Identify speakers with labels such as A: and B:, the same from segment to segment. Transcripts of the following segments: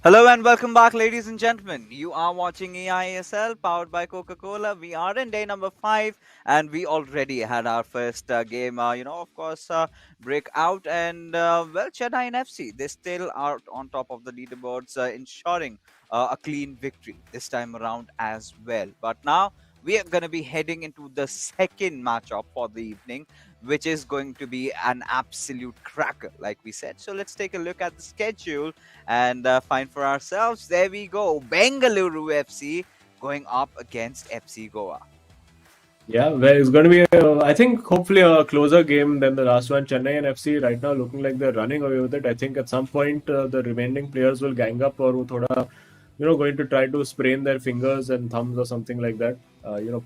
A: Hello and welcome back, ladies and gentlemen. You are watching eISL powered by Coca-Cola. We are in day number 5, and we already had our first game, of course, break out. And, Chennai and FC, they still are on top of the leaderboards, ensuring a clean victory this time around as well. But now we are going to be heading into the second matchup for the evening, which is going to be an absolute cracker, like we said. So let's take a look at the schedule and find for ourselves. There we go. Bengaluru FC going up against FC Goa.
B: Yeah, well, it's going to be, I think, hopefully a closer game than the last one. Chennai and FC right now looking like they're running away with it. I think at some point the remaining players will gang up or wo thoda, going to try to sprain their fingers and thumbs or something like that.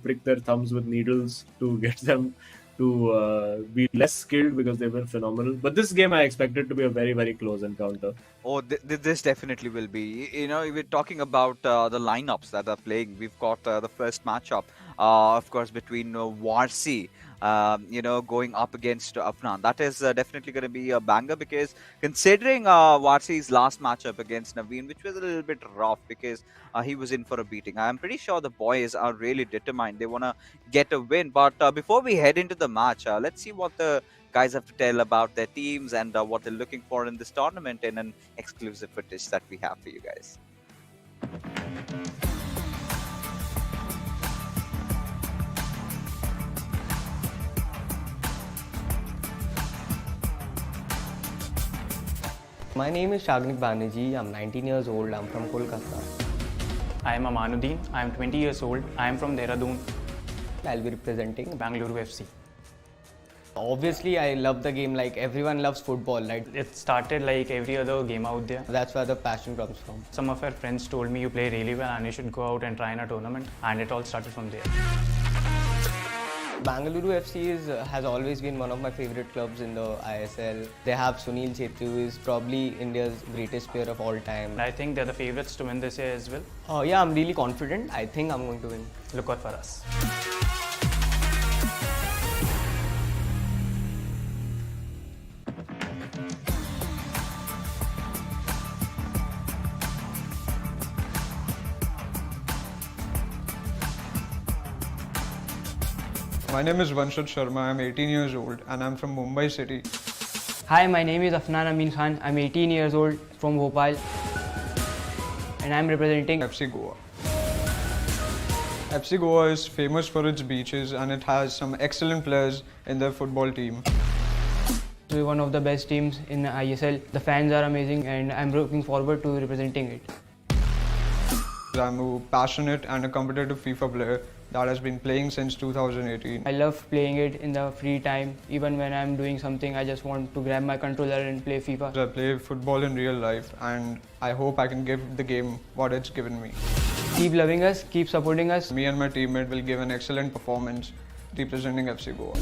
B: Prick their thumbs with needles to get them to be less skilled because they've been phenomenal. But this game I expect it to be a very, very close encounter.
A: Oh, this definitely will be. We're talking about the lineups that are playing. We've got the first matchup, of course, between Warsi, going up against Afnan. That is definitely going to be a banger because considering Warsi's last matchup against Naveen, which was a little bit rough because he was in for a beating. I'm pretty sure the boys are really determined. They want to get a win. But before we head into the match, let's see what the guys have to tell about their teams and what they're looking for in this tournament in an exclusive footage that we have for you guys.
C: My name is Shagnik Banerjee. I'm 19 years old. I'm from Kolkata.
D: I am Amanuddin. I am 20 years old. I am from Dehradun,
C: I'll be representing.
D: Bangalore FC.
C: Obviously, I love the game like everyone loves football, right?
D: It started like every other game out there.
C: That's where the passion comes from.
D: Some of our friends told me you play really well and you should go out and try in a tournament, and it all started from there.
C: Bangalore FC has always been one of my favorite clubs in the ISL. They have Sunil Chhetri, who is probably India's greatest player of all time.
D: And I think they're the favorites to win this year as well.
C: Yeah, I'm really confident. I think I'm going to win.
D: Look out for us.
E: My name is Vanshad Sharma. I'm 18 years old and I'm from Mumbai City.
F: Hi, my name is Afnan Amin Khan. I'm 18 years old from Bhopal and I'm representing
E: FC Goa. FC Goa is famous for its beaches and it has some excellent players in their football team.
F: We're one of the best teams in ISL. The fans are amazing and I'm looking forward to representing it.
E: I'm a passionate and a competitive FIFA player that has been playing since 2018.
F: I love playing it in the free time. Even when I'm doing something, I just want to grab my controller and play FIFA.
E: I play football in real life and I hope I can give the game what it's given me.
F: Keep loving us, keep supporting us.
E: Me and my teammate will give an excellent performance representing FC Goa.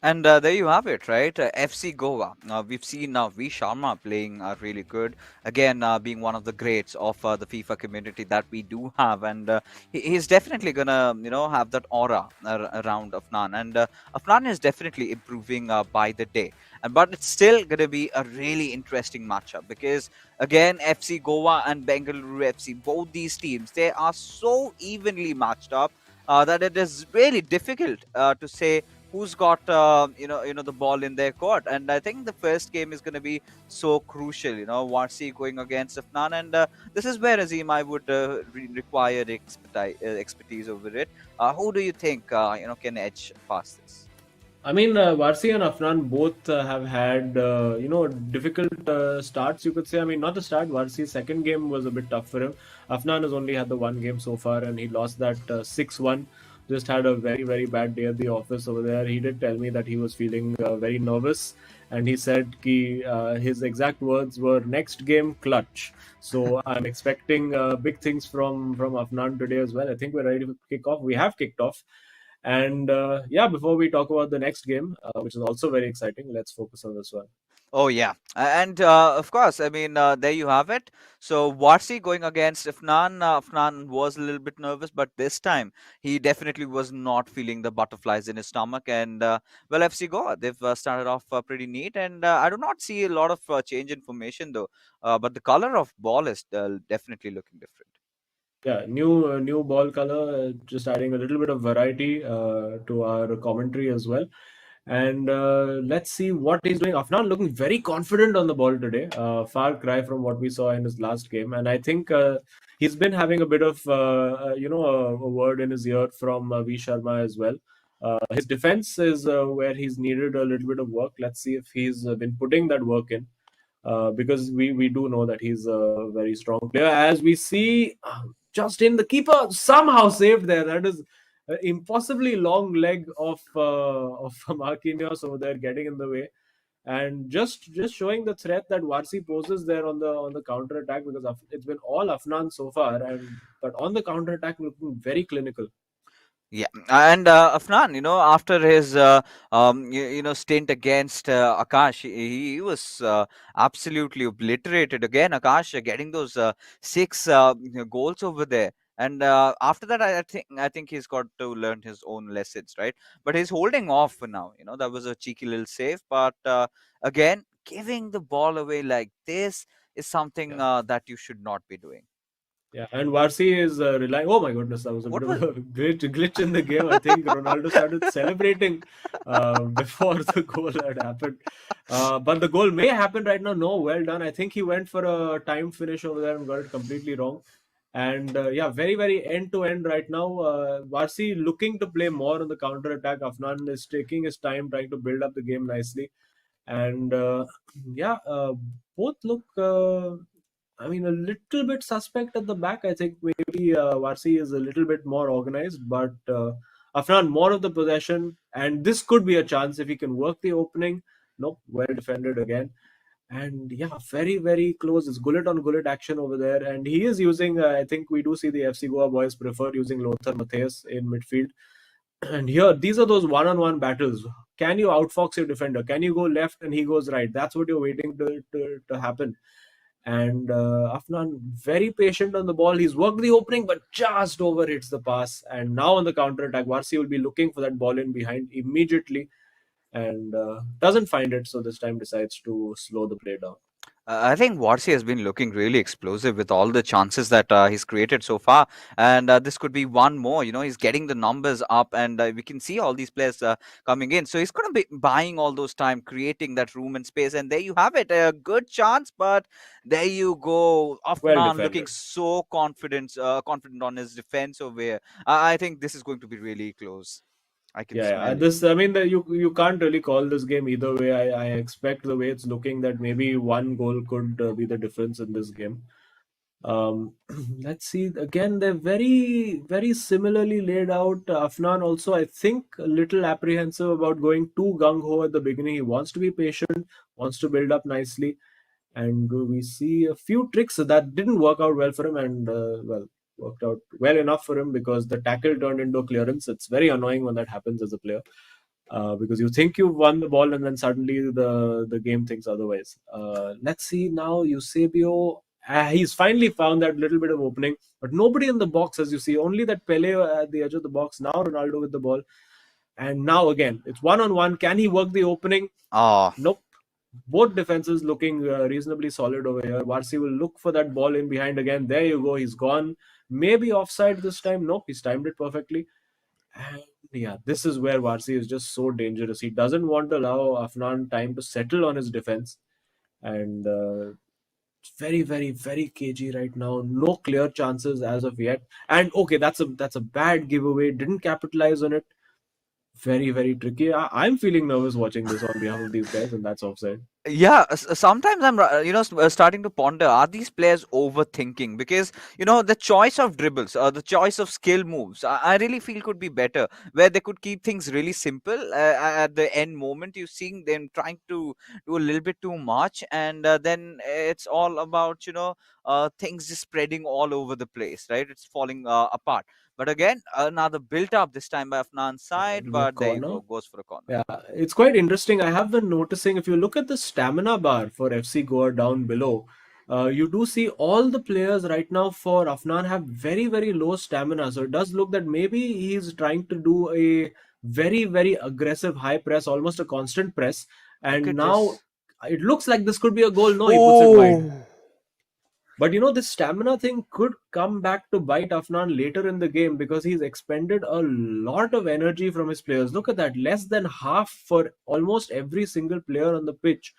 A: And there you have it, right? FC Goa. We've seen now V Sharma playing really good. Again, being one of the greats of the FIFA community that we do have, and he's definitely gonna, have that aura around Afnan. And Afnan is definitely improving by the day. And but it's still gonna be a really interesting matchup because again, FC Goa and Bengaluru FC, both these teams, they are so evenly matched up that it is really difficult to say who's got the ball in their court. And I think the first game is going to be so crucial. Warsi going against Afnan, and this is where Azim I would require expertise over it. Who do you think can edge past this?
B: I mean, Varsi and Afnan both have had, difficult starts, you could say. I mean, not the start. Varsi's second game was a bit tough for him. Afnan has only had the one game so far, and he lost that 6-1. Just had a very, very bad day at the office over there. He did tell me that he was feeling very nervous, and he said his exact words were, "Next game, clutch." So I'm expecting big things from Afnan today as well. I think we're ready to kick off. We have kicked off. And before we talk about the next game, which is also very exciting, let's focus on this one.
A: Oh yeah, and of course, I mean there you have it. So Warsi going against Afnan. Afnan was a little bit nervous, but this time he definitely was not feeling the butterflies in his stomach. And well, FC Goa they've started off pretty neat, and I do not see a lot of change in formation though. But the color of ball is definitely looking different.
B: Yeah, new ball color, just adding a little bit of variety to our commentary as well. And let's see what he's doing. Afnan looking very confident on the ball today. Far cry from what we saw in his last game. And I think he's been having a bit of a word in his ear from V Sharma as well. His defense is where he's needed a little bit of work. Let's see if he's been putting that work in. Because we do know that he's a very strong player. As we see, just in the keeper somehow saved there. That is impossibly long leg of Marquinhos over there getting in the way, and just showing the threat that Varsi poses there on the counter attack, because it's been all Afnan so far, and but on the counter attack looking very clinical.
A: Yeah, and Afnan, after his stint against Akash, he was absolutely obliterated again. Akash getting those six goals over there, and after that, I think he's got to learn his own lessons, right? But he's holding off for now. That was a cheeky little save, but again, giving the ball away like this is something
B: Yeah.
A: that you should not be doing.
B: Yeah, and Varsi is relying. Oh my goodness, that was a
A: What
B: bit of
A: was?
B: a glitch in the game. I think Ronaldo started celebrating before the goal had happened. But the goal may happen right now. No, well done. I think he went for a time finish over there and got it completely wrong. And yeah, very, very end to end right now. Varsi looking to play more on the counter attack. Afnan is taking his time, trying to build up the game nicely. And yeah, both look. I mean, a little bit suspect at the back. I think maybe Varsi is a little bit more organized, but Afnan more of the possession, and this could be a chance if he can work the opening. Nope, well defended again, and yeah, very very close. It's gullet on gullet action over there, and he is using. I think we do see the FC Goa boys prefer using Lothar Matthäus in midfield, and here these are those one-on-one battles. Can you outfox your defender? Can you go left and he goes right? That's what you're waiting to happen. And Afnan very patient on the ball. He's worked the opening, but just over hits the pass. And now on the counter attack, Varsi will be looking for that ball in behind immediately, and doesn't find it. So this time decides to slow the play down.
A: I think Warsi has been looking really explosive with all the chances that he's created so far, and this could be one more. He's getting the numbers up, and we can see all these players coming in. So he's going to be buying all those time, creating that room and space, and there you have it, a good chance. But there you go,
B: Well
A: Afnan looking
B: defended.
A: so confident on his defense over here. I think this is going to be really close. I can
B: Yeah.
A: smell it.
B: This, I mean, you can't really call this game either way. I expect the way it's looking that maybe one goal could be the difference in this game. Um, let's see. Again, they're very, very similarly laid out. Afnan also, I think, a little apprehensive about going too gung ho at the beginning. He wants to be patient, wants to build up nicely, and we see a few tricks that didn't work out well for him, and well, worked out well enough for him because the tackle turned into a clearance. It's very annoying when that happens as a player. Because you think you've won the ball and then suddenly the game thinks otherwise. Let's see now, Eusebio. He's finally found that little bit of opening, but nobody in the box, as you see. Only that Pele at the edge of the box. Now Ronaldo with the ball, and now again it's one on one. Can he work the opening?
A: Oh,
B: Nope. Both defenses looking reasonably solid over here. Varsi will look for that ball in behind again. There you go. He's gone. Maybe offside this time. Nope. He's timed it perfectly. And yeah, this is where Varsi is just so dangerous. He doesn't want to allow Afnan time to settle on his defense. And very, very, very cagey right now. No clear chances as of yet. And okay, that's a bad giveaway. Didn't capitalize on it. Very, very tricky. I'm feeling nervous watching this on behalf of these guys, and that's offside.
A: yeah, sometimes I'm starting to ponder, are these players overthinking? Because the choice of dribbles, the choice of skill moves, I really feel could be better, where they could keep things really simple. At the end moment, you're seeing them trying to do a little bit too much, and then it's all about things just spreading all over the place, right? It's falling apart. But again, another built up this time by Afnan's
B: Yeah,
A: side,
B: it'll be a
A: but there you
B: corner.
A: go, goes for a corner.
B: Yeah, it's quite interesting. I have been noticing if you look at the stamina bar for FC Goa down below, you do see all the players right now for Afnan have very, very low stamina. So it does look that maybe he's trying to do a very, very aggressive high press, almost a constant press.
A: Look
B: And
A: at
B: now
A: this.
B: it looks like this could be a goal. No, he puts it wide.
A: Oh,
B: But this stamina thing could come back to bite Afnan later in the game because he's expended a lot of energy from his players. Look at that, less than half for almost every single player on the pitch.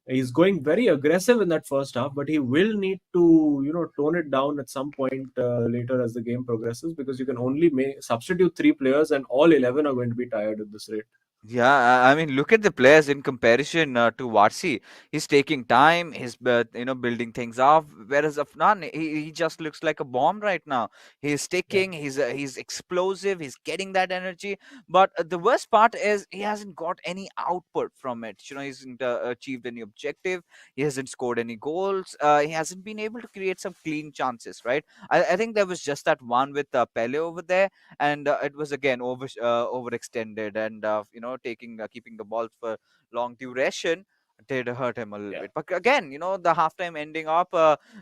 B: He's going very aggressive in that first half, but he will need to, tone it down at some point later as the game progresses because you can only substitute 3 players and all 11 are going to be tired at this rate.
A: yeah, I mean, look at the players in comparison to Varsi. He's taking time. He's building things up. Whereas Afnan, he just looks like a bomb right now. He's
B: Yeah.
A: sticking. He's explosive. He's getting that energy. But the worst part is he hasn't got any output from it. He hasn't achieved any objective. He hasn't scored any goals. He hasn't been able to create some clean chances. Right. I think there was just that one with Pele over there, and it was again overextended, and taking keeping the ball for long duration did hurt him a little
B: Yeah.
A: bit. But again, the halftime ending up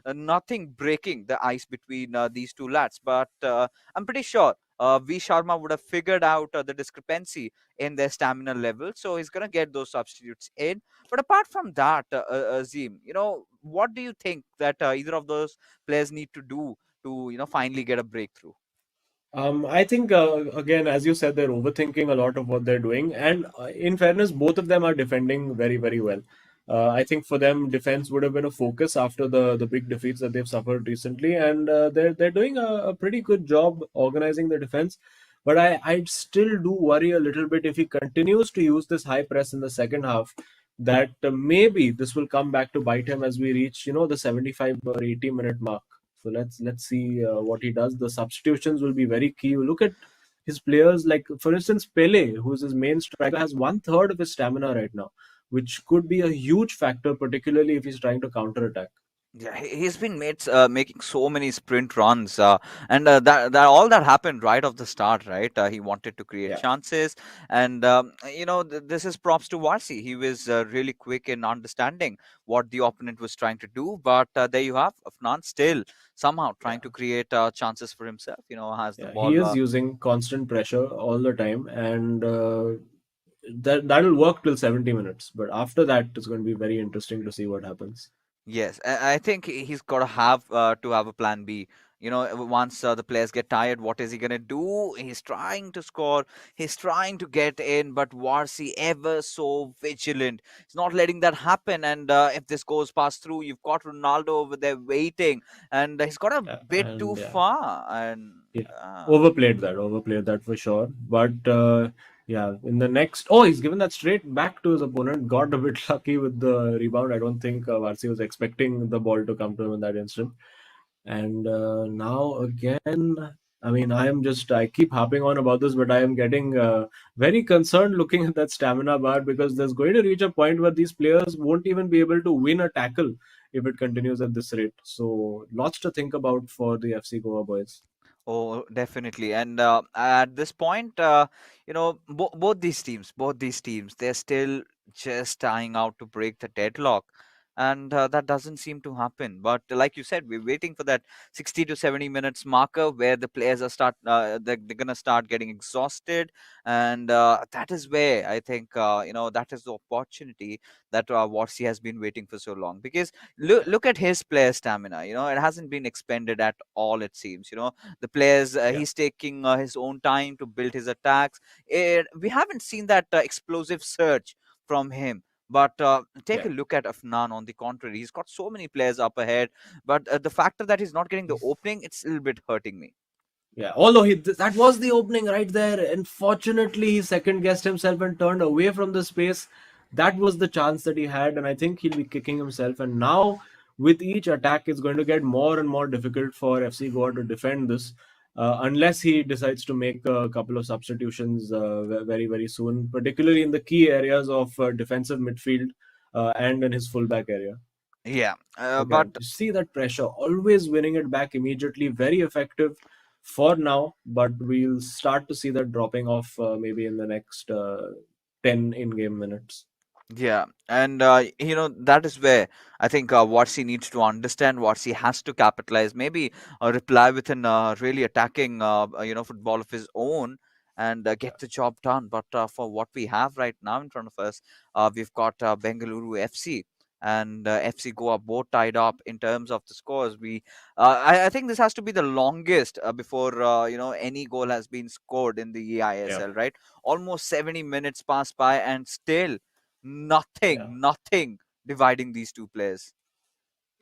A: nothing breaking the ice between these two lads. But I'm pretty sure V Sharma would have figured out the discrepancy in their stamina level, so he's gonna get those substitutes in. But apart from that, Azim, what do you think that either of those players need to do to finally get a breakthrough?
B: I think again, as you said, they're overthinking a lot of what they're doing, and in fairness, both of them are defending very, very well. I think for them, defense would have been a focus after the big defeats that they've suffered recently, and they're doing a pretty good job organizing the defense. But I still do worry a little bit if he continues to use this high press in the second half, that maybe this will come back to bite him as we reach the 75 or 80 minute mark. So let's see what he does. The substitutions will be very key. You look at his players, like for instance Pele, who's his main striker, has 1/3 of his stamina right now, which could be a huge factor, particularly if he's trying to counter attack.
A: Yeah, he's been making so many sprint runs, and that all that happened right off the start, right? He wanted to create
B: Yeah.
A: chances, and this is props to Varsi. He was really quick in understanding what the opponent was trying to do. But there you have Afnan still somehow trying
B: Yeah.
A: to create chances for himself. Has the
B: Yeah, he
A: ball.
B: is using constant pressure all the time, and that'll work till 70 minutes. But after that, it's going to be very interesting to see what happens.
A: Yes, I think he's got to have a plan B. Once the players get tired, what is he gonna do? He's trying to score. He's trying to get in, but Varsi ever so vigilant. He's not letting that happen. And if this goes past through, you've got Ronaldo over there waiting, and he's got a
B: Yeah,
A: bit too
B: and yeah,
A: far. And
B: yeah,
A: uh,
B: overplayed that for sure. But yeah, in the next, oh, he's given that straight back to his opponent. Got a bit lucky with the rebound. I don't think Varsi was expecting the ball to come to him in that instant. And now again, I mean, I keep harping on about this, but I am getting very concerned looking at that stamina bar because there's going to reach a point where these players won't even be able to win a tackle if it continues at this rate. So lots to think about for the FC Goa boys.
A: Oh, definitely. And at this point, both these teams, they're still just trying out to break the deadlock. And that doesn't seem to happen. But like you said, we're waiting for that 60 to 70 minutes marker where the players they're gonna start getting exhausted, and that is where I think that is the opportunity that Warsi has been waiting for so long. Because look at his player stamina. It hasn't been expended at all. It seems. The players,
B: Yeah,
A: he's taking his own time to build his attacks. We haven't seen that explosive surge from him. But take
B: yeah.
A: a look at Afnan. On the contrary, he's got so many players up ahead. But the factor that he's not getting the opening, it's a little bit hurting me.
B: Yeah, although that was the opening right there. Unfortunately, he second guessed himself and turned away from the space. That was the chance that he had, and I think he'll be kicking himself. And now, with each attack, it's going to get more and more difficult for FC Goa to defend this, unless he decides to make a couple of substitutions very, very soon, particularly in the key areas of defensive midfield and in his fullback area.
A: Yeah, but
B: Again, you see that pressure, always winning it back immediately, very effective for now, but we'll start to see that dropping off maybe in the next 10 in-game minutes.
A: Yeah, and that is where I think Watsi needs to understand. Watsi has to capitalize, maybe reply with an really attacking, football of his own, and get the job done. But for what we have right now in front of us, we've got Bengaluru FC and FC Goa both tied up in terms of the scores. I think this has to be the longest before any goal has been scored in the
B: Yeah,
A: eISL, right? Almost 70 minutes passed by, and still
B: yeah.
A: nothing dividing these two players.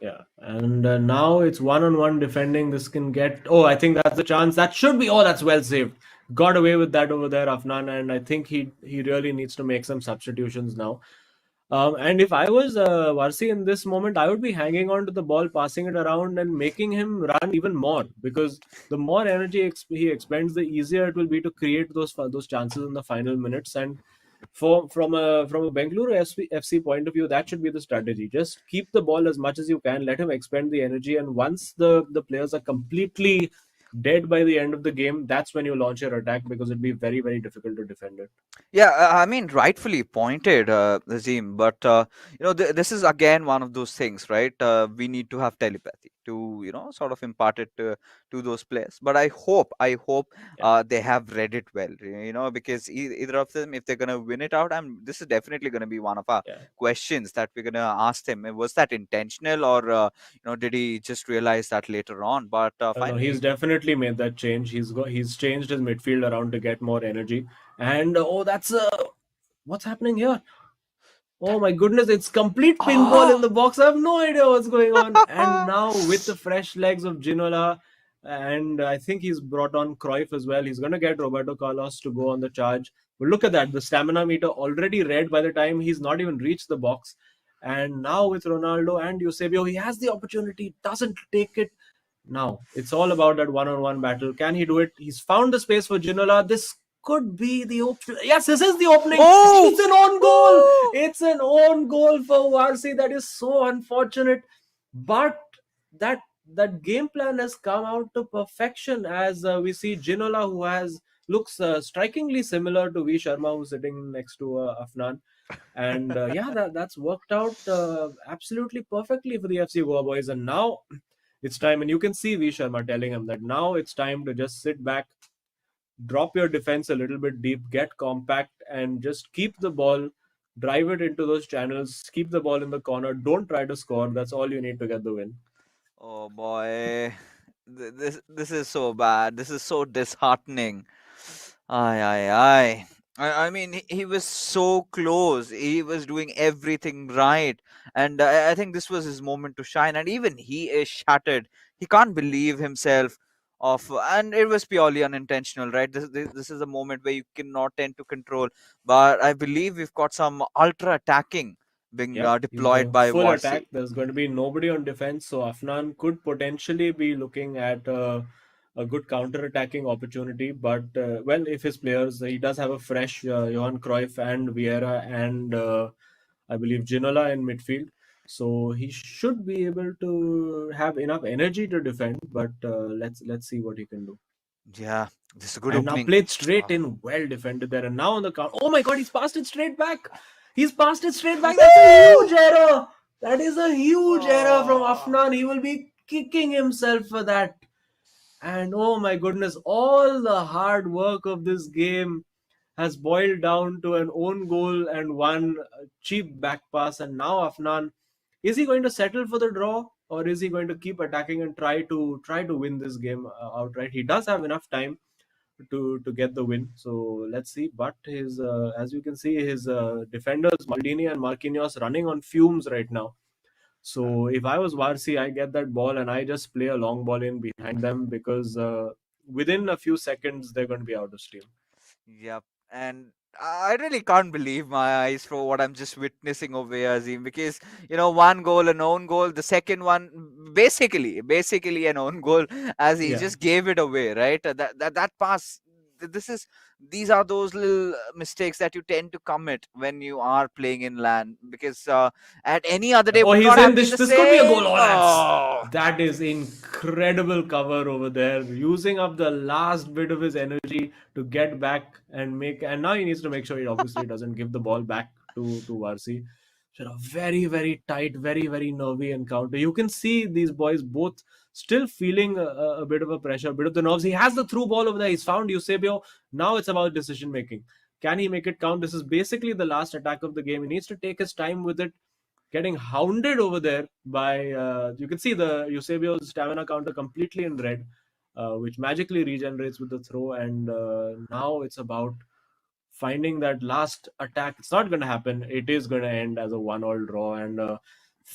B: Yeah, and now it's one-on-one defending. This can get. Oh, I think that's the chance. That should be. Oh, that's well saved. Got away with that over there, Afnan, and I think he really needs to make some substitutions now. And if I was Varsi in this moment, I would be hanging on to the ball, passing it around, and making him run even more, because the more energy he expends, the easier it will be to create those chances in the final minutes. And from a Bengaluru FC point of view, that should be the strategy. Just keep the ball as much as you can, let him expend the energy, and once the players are completely dead by the end of the game, that's when you launch your attack, because it'd be very, very difficult to defend it.
A: Yeah, I mean, rightfully pointed, Nazim. But this is again one of those things, right? We need to have telepathy to, sort of impart it to those players. But I hope
B: Yeah,
A: they have read it well, because either of them, if they're gonna win it out, this is definitely gonna be one of our
B: yeah.
A: questions that we're gonna ask them. Was that intentional, or did he just realize that later on? But
B: No, he's
A: finally,
B: definitely made that change. He's changed his midfield around to get more energy. And oh, that's what's happening here? Oh
A: that
B: my goodness, it's complete pinball in
A: oh.
B: the box. I have no idea what's going on. And now with the fresh legs of Ginola, and I think he's brought on Cruyff as well. He's going to get Roberto Carlos to go on the charge. But look at that, the stamina meter already red by the time he's not even reached the box. And now with Ronaldo and Eusebio, he has the opportunity, doesn't take it. Now it's all about that one-on-one battle. Can he do it? He's found the space for Ginola. This could be the opening. Yes, this is the opening.
A: Oh!
B: It's an own goal.
A: Woo!
B: It's an own goal for Varsi. That is so unfortunate. But that that game plan has come out to perfection, as we see Ginola, who has looks strikingly similar to V Sharma, who's sitting next to Afnan. And yeah, that's worked out absolutely perfectly for the FC Goa boys. And now it's time, and you can see V Sharma telling him that now it's time to just sit back, drop your defense a little bit deep, get compact, and just keep the ball, drive it into those channels, keep the ball in the corner. Don't try to score. That's all you need to get the win.
A: Oh boy, this is so bad. This is so disheartening. Aye, aye, aye. I mean, he was so close. He was doing everything right, and I think this was his moment to shine. And even he is shattered. He can't believe himself. And it was purely unintentional, right? This is a moment where you cannot tend to control. But I believe we've got some ultra attacking being
B: Yeah, he's
A: deployed
B: going
A: by
B: full attack.
A: Warsi.
B: There's going to be nobody on defense, so Afnan could potentially be looking at a good counter-attacking opportunity. But well, if his players, he does have a fresh Johan Cruyff and Vieira and I believe Ginola in midfield, so he should be able to have enough energy to defend. But let's see what he can do.
A: Yeah, this is a good
B: And now
A: opening.
B: played straight in, well defended there. And now on the count. Oh my God, he's passed it straight back. He's passed it straight back. That's a huge error. That is a huge error from
A: Oh.
B: Afnan. He will be kicking himself for that. And oh my goodness, all the hard work of this game has boiled down to an own goal and one cheap back pass. And now Afnan, is he going to settle for the draw, or is he going to keep attacking and try to win this game outright? He does have enough time to get the win. So let's see. But his as you can see, his defenders Maldini and Marquinhos running on fumes right now. So if I was Varsi, I get that ball and I just play a long ball in behind them, because within a few seconds they're going to be out of steam.
A: Yep. And I really can't believe my eyes for what I'm just witnessing over here, Azim, because one goal, an own goal, the second one, basically an own goal, as he
B: Yeah.
A: just gave it away, right? That pass. This is These are those little mistakes that you tend to commit when you are playing in land, because at any other day
B: Oh,
A: would
B: he's
A: not
B: in.
A: have been
B: This
A: the
B: this could be a goal.
A: same.
B: Oh,
A: Oh.
B: that is incredible cover over there, using up the last bit of his energy to get back and make. And now he needs to make sure he obviously doesn't give the ball back to Varsi. So a very, very tight, very, very nervy encounter. You can see these boys both still feeling a bit of a pressure, a bit of the nerves. He has the through ball over there. He's found Eusebio. Now it's about decision making. Can he make it count? This is basically the last attack of the game. He needs to take his time with it. Getting hounded over there by, you can see the Eusebio's stamina counter completely in red, which magically regenerates with the throw. And now it's about finding that last attack. It's not going to happen. It is going to end as a 1-all draw, and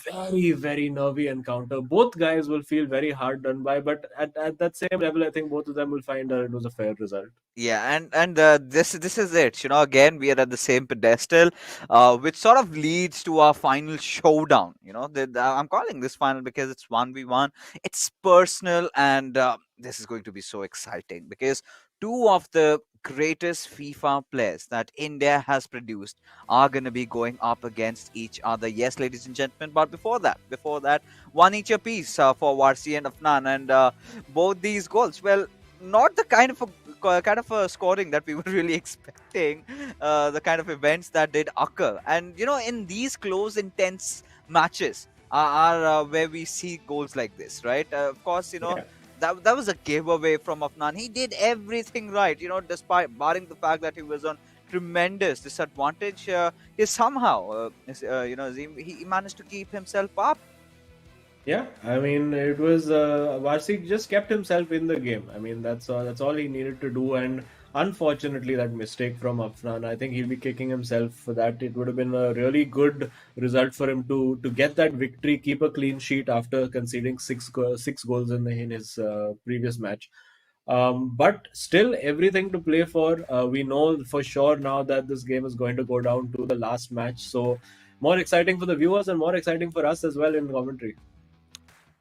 B: very, very nervy encounter. Both guys will feel very hard done by, but at that same level, I think both of them will find that it was a fair result.
A: Yeah, and this is it. Again, we are at the same pedestal, which sort of leads to our final showdown. I'm calling this final because it's 1v1. It's personal, and this is going to be so exciting because two of the greatest FIFA players that India has produced are going to be going up against each other. Yes, ladies and gentlemen. But before that, one each apiece for Warsi and Afnan, and both these goals. Well, not the kind of a scoring that we were really expecting, the kind of events that did occur. And in these close, intense matches are where we see goals like this, right? Of course,
B: Yeah.
A: that was a giveaway from Afnan. He did everything right, despite barring the fact that he was on tremendous disadvantage. He somehow, he managed to keep himself up.
B: Yeah, I mean, it was Varsik just kept himself in the game. I mean, that's all he needed to do. And unfortunately, that mistake from Afnan, I think he'll be kicking himself for that. It would have been a really good result for him to get that victory, keep a clean sheet after conceding six goals in his previous match. But still, everything to play for. We know for sure now that this game is going to go down to the last match. So more exciting for the viewers and more exciting for us as well in commentary.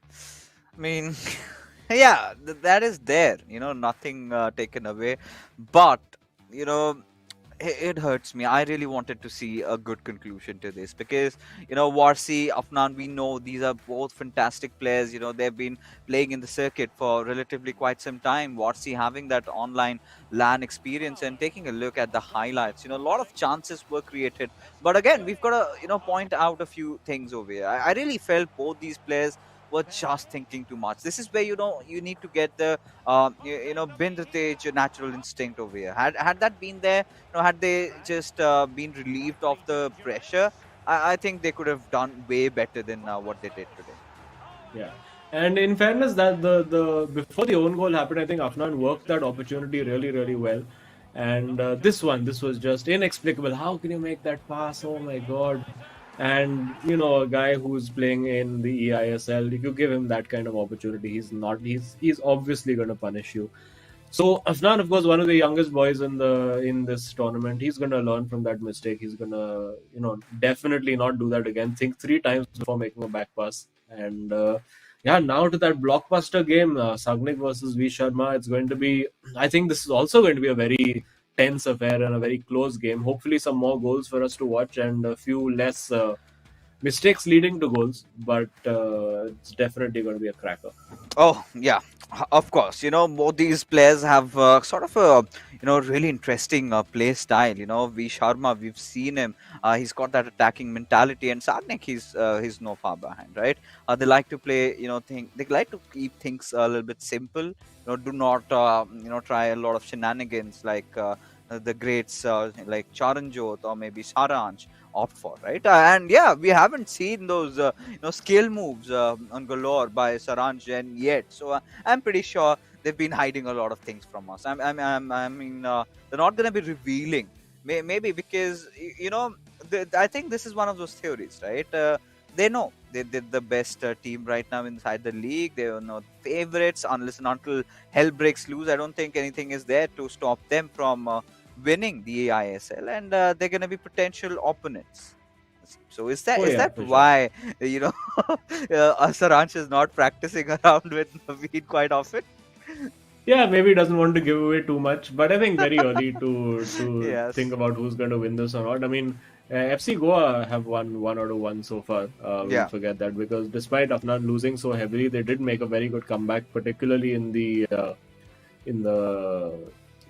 A: I mean, yeah, that is there, nothing taken away. But, you know, it hurts me. I really wanted to see a good conclusion to this because, Warsi, Afnan, we know these are both fantastic players. They've been playing in the circuit for relatively quite some time. Warsi having that online LAN experience and taking a look at the highlights, a lot of chances were created. But again, we've got to, point out a few things over here. I really felt both these players were just thinking too much. This is where you need to get the Bindrate's natural instinct over here. Had that been there, had they just been relieved of the pressure, I think they could have done way better than what they did today.
B: Yeah. And in fairness, that the before the own goal happened, I think Afnan worked that opportunity really, really well. And this was just inexplicable. How can you make that pass? Oh my God. And a guy who's playing in the eISL, if you give him that kind of opportunity, he's obviously going to punish you. So Afnan, of course, one of the youngest boys in this tournament, he's going to learn from that mistake. He's going to definitely not do that again. Think 3 times before making a back pass. And yeah, now to that blockbuster game, Sagnik versus V Sharma. It's going to be, I think this is also going to be a very tense affair and a very close game. Hopefully some more goals for us to watch and a few less mistakes leading to goals, but it's definitely going to be a cracker.
A: Oh yeah, of course. Both these players have sort of a really interesting play style. V Sharma, we've seen him. He's got that attacking mentality, and Sarnik, he's no far behind, right? They like to play. They like to keep things a little bit simple. Do not try a lot of shenanigans like the greats like Charanjot or maybe Saranj opt for, right? And yeah, we haven't seen those skill moves on galore by Saranjan yet. So I'm pretty sure they've been hiding a lot of things from us. I mean, they're not going to be revealing. Maybe because I think this is one of those theories, right? They know they're the best team right now inside the league. They are not favorites unless and until hell breaks loose. I don't think anything is there to stop them from winning the eISL, and they're going to be potential opponents. So is that
B: For
A: why Saransh is not practicing around with Naveed quite often?
B: Yeah, maybe he doesn't want to give away too much, but I think very early to
A: Yes.
B: think about who's going to win this or not. I mean, FC Goa have won 1/1 so far. We'll forget that because despite Afnan losing so heavily, they did make a very good comeback, particularly in the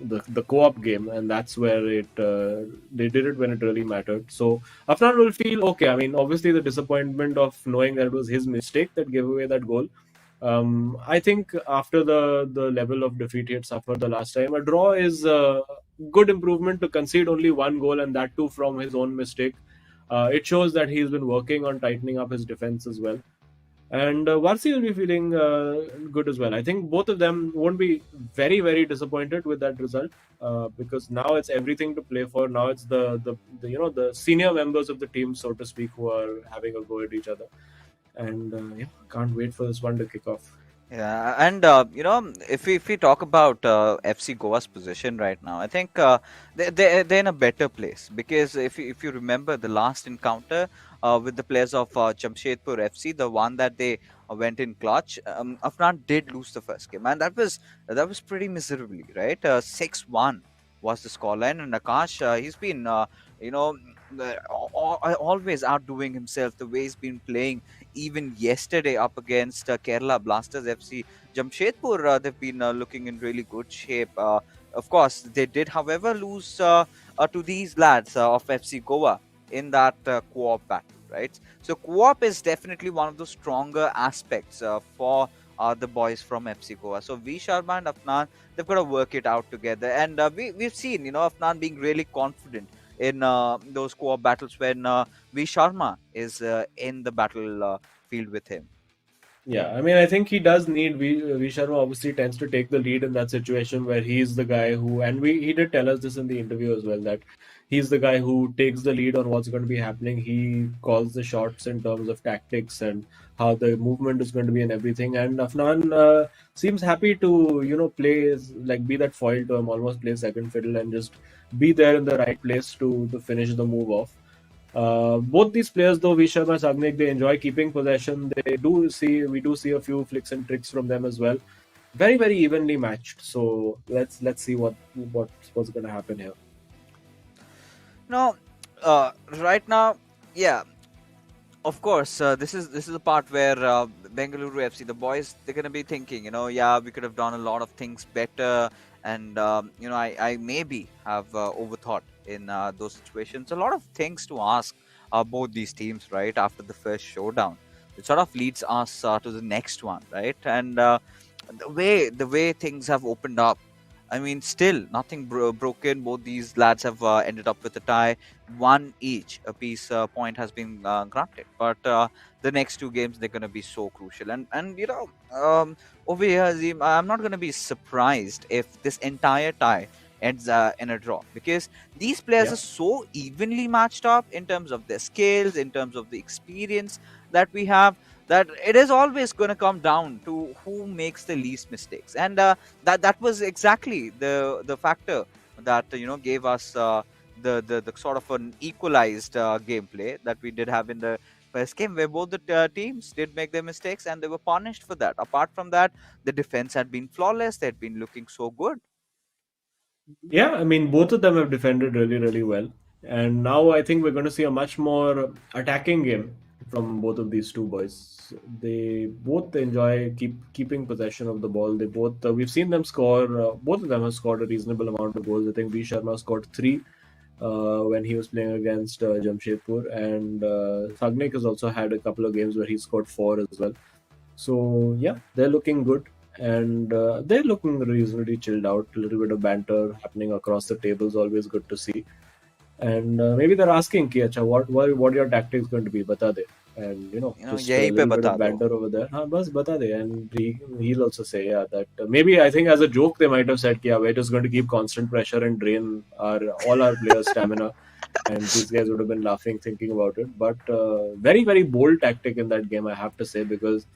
B: the co-op game, and that's where they did it when it really mattered. So Afnan will feel okay. I mean, obviously the disappointment of knowing that it was his mistake that gave away that goal. I think after the level of defeat he had suffered the last time, a draw is a good improvement. To concede only one goal, and that too from his own mistake, it shows that he's been working on tightening up his defense as well. And Varsi will be feeling good as well. I think both of them won't be very, very disappointed with that result, because now it's everything to play for. Now it's the the senior members of the team, so to speak, who are having a go at each other. And yeah, can't wait for this one to kick off.
A: Yeah, and if we talk about FC Goa's position right now, I think they're in a better place, because if you remember the last encounter with the players of Jamshedpur FC, the one that they went in clutch, Afnan did lose the first game, and that was pretty miserably, right? 6-1 was the scoreline, and Akash, he's been you know always outdoing himself the way he's been playing. Even yesterday up against Kerala Blasters FC, Jamshedpur, they've been looking in really good shape. Of course, they did, however, lose to these lads of FC Goa in that co-op battle, right? So co-op is definitely one of the stronger aspects for the boys from FC Goa. So V Sharma and Afnan, they've got to work it out together. And we've seen, Afnan being really confident in those co-op battles when V Sharma is in the battle field with him.
B: Yeah, I mean, I think he does need V Sharma obviously tends to take the lead in that situation where he's the guy who, and he did tell us this in the interview as well, that he's the guy who takes the lead on what's going to be happening. He calls the shots in terms of tactics and how the movement is going to be and everything. And Afnan seems happy to play like be that foil to him, almost play second fiddle and just be there in the right place to finish the move off. Both these players, though, Visharma and Sagnik, they enjoy keeping possession. We do see a few flicks and tricks from them as well. Very, very evenly matched. So let's see what's going to happen here.
A: No, right now, yeah. Of course, this is a part where Bengaluru FC, the boys, they're gonna be thinking, yeah, we could have done a lot of things better, and I maybe have overthought in those situations. A lot of things to ask both these teams, right? After the first showdown, it sort of leads us to the next one, right? And the way things have opened up, I mean, still nothing broken. Both these lads have ended up with a tie, one each. A piece point has been granted, but the next two games, they're going to be so crucial. And over here, Azim, I'm not going to be surprised if this entire tie ends in a draw, because these players
B: Yeah.
A: are so evenly matched up in terms of their skills, in terms of the experience that we have, that it is always going to come down to who makes the least mistakes. And that was exactly the factor that gave us the sort of an equalized gameplay that we did have in the first game, where both the teams did make their mistakes and they were punished for that. Apart from that, the defense had been flawless. They had been looking so good.
B: Yeah, I mean, both of them have defended really, really well. And now I think we're going to see a much more attacking game from both of these two boys. They both enjoy keeping possession of the ball. They both we've seen them score. Both of them have scored a reasonable amount of goals. I think V Sharma scored three when he was playing against Jamshedpur, and Sagnik has also had a couple of games where he scored four as well. So yeah, they're looking good, and they're looking reasonably chilled out. A little bit of banter happening across the table is always good to see. And maybe they're asking कि अच्छा what your tactics going to be बता दे, and just a
A: यहीं पे
B: little bit
A: बता
B: of
A: दो.
B: banter over there. हाँ बस बता दे, and he'll also say yeah that maybe I think as a joke they might have said कि yeah, we're just going to keep constant pressure and drain all our players' stamina. And these guys would have been laughing thinking about it. But very, very bold tactic in that game, I have to say, because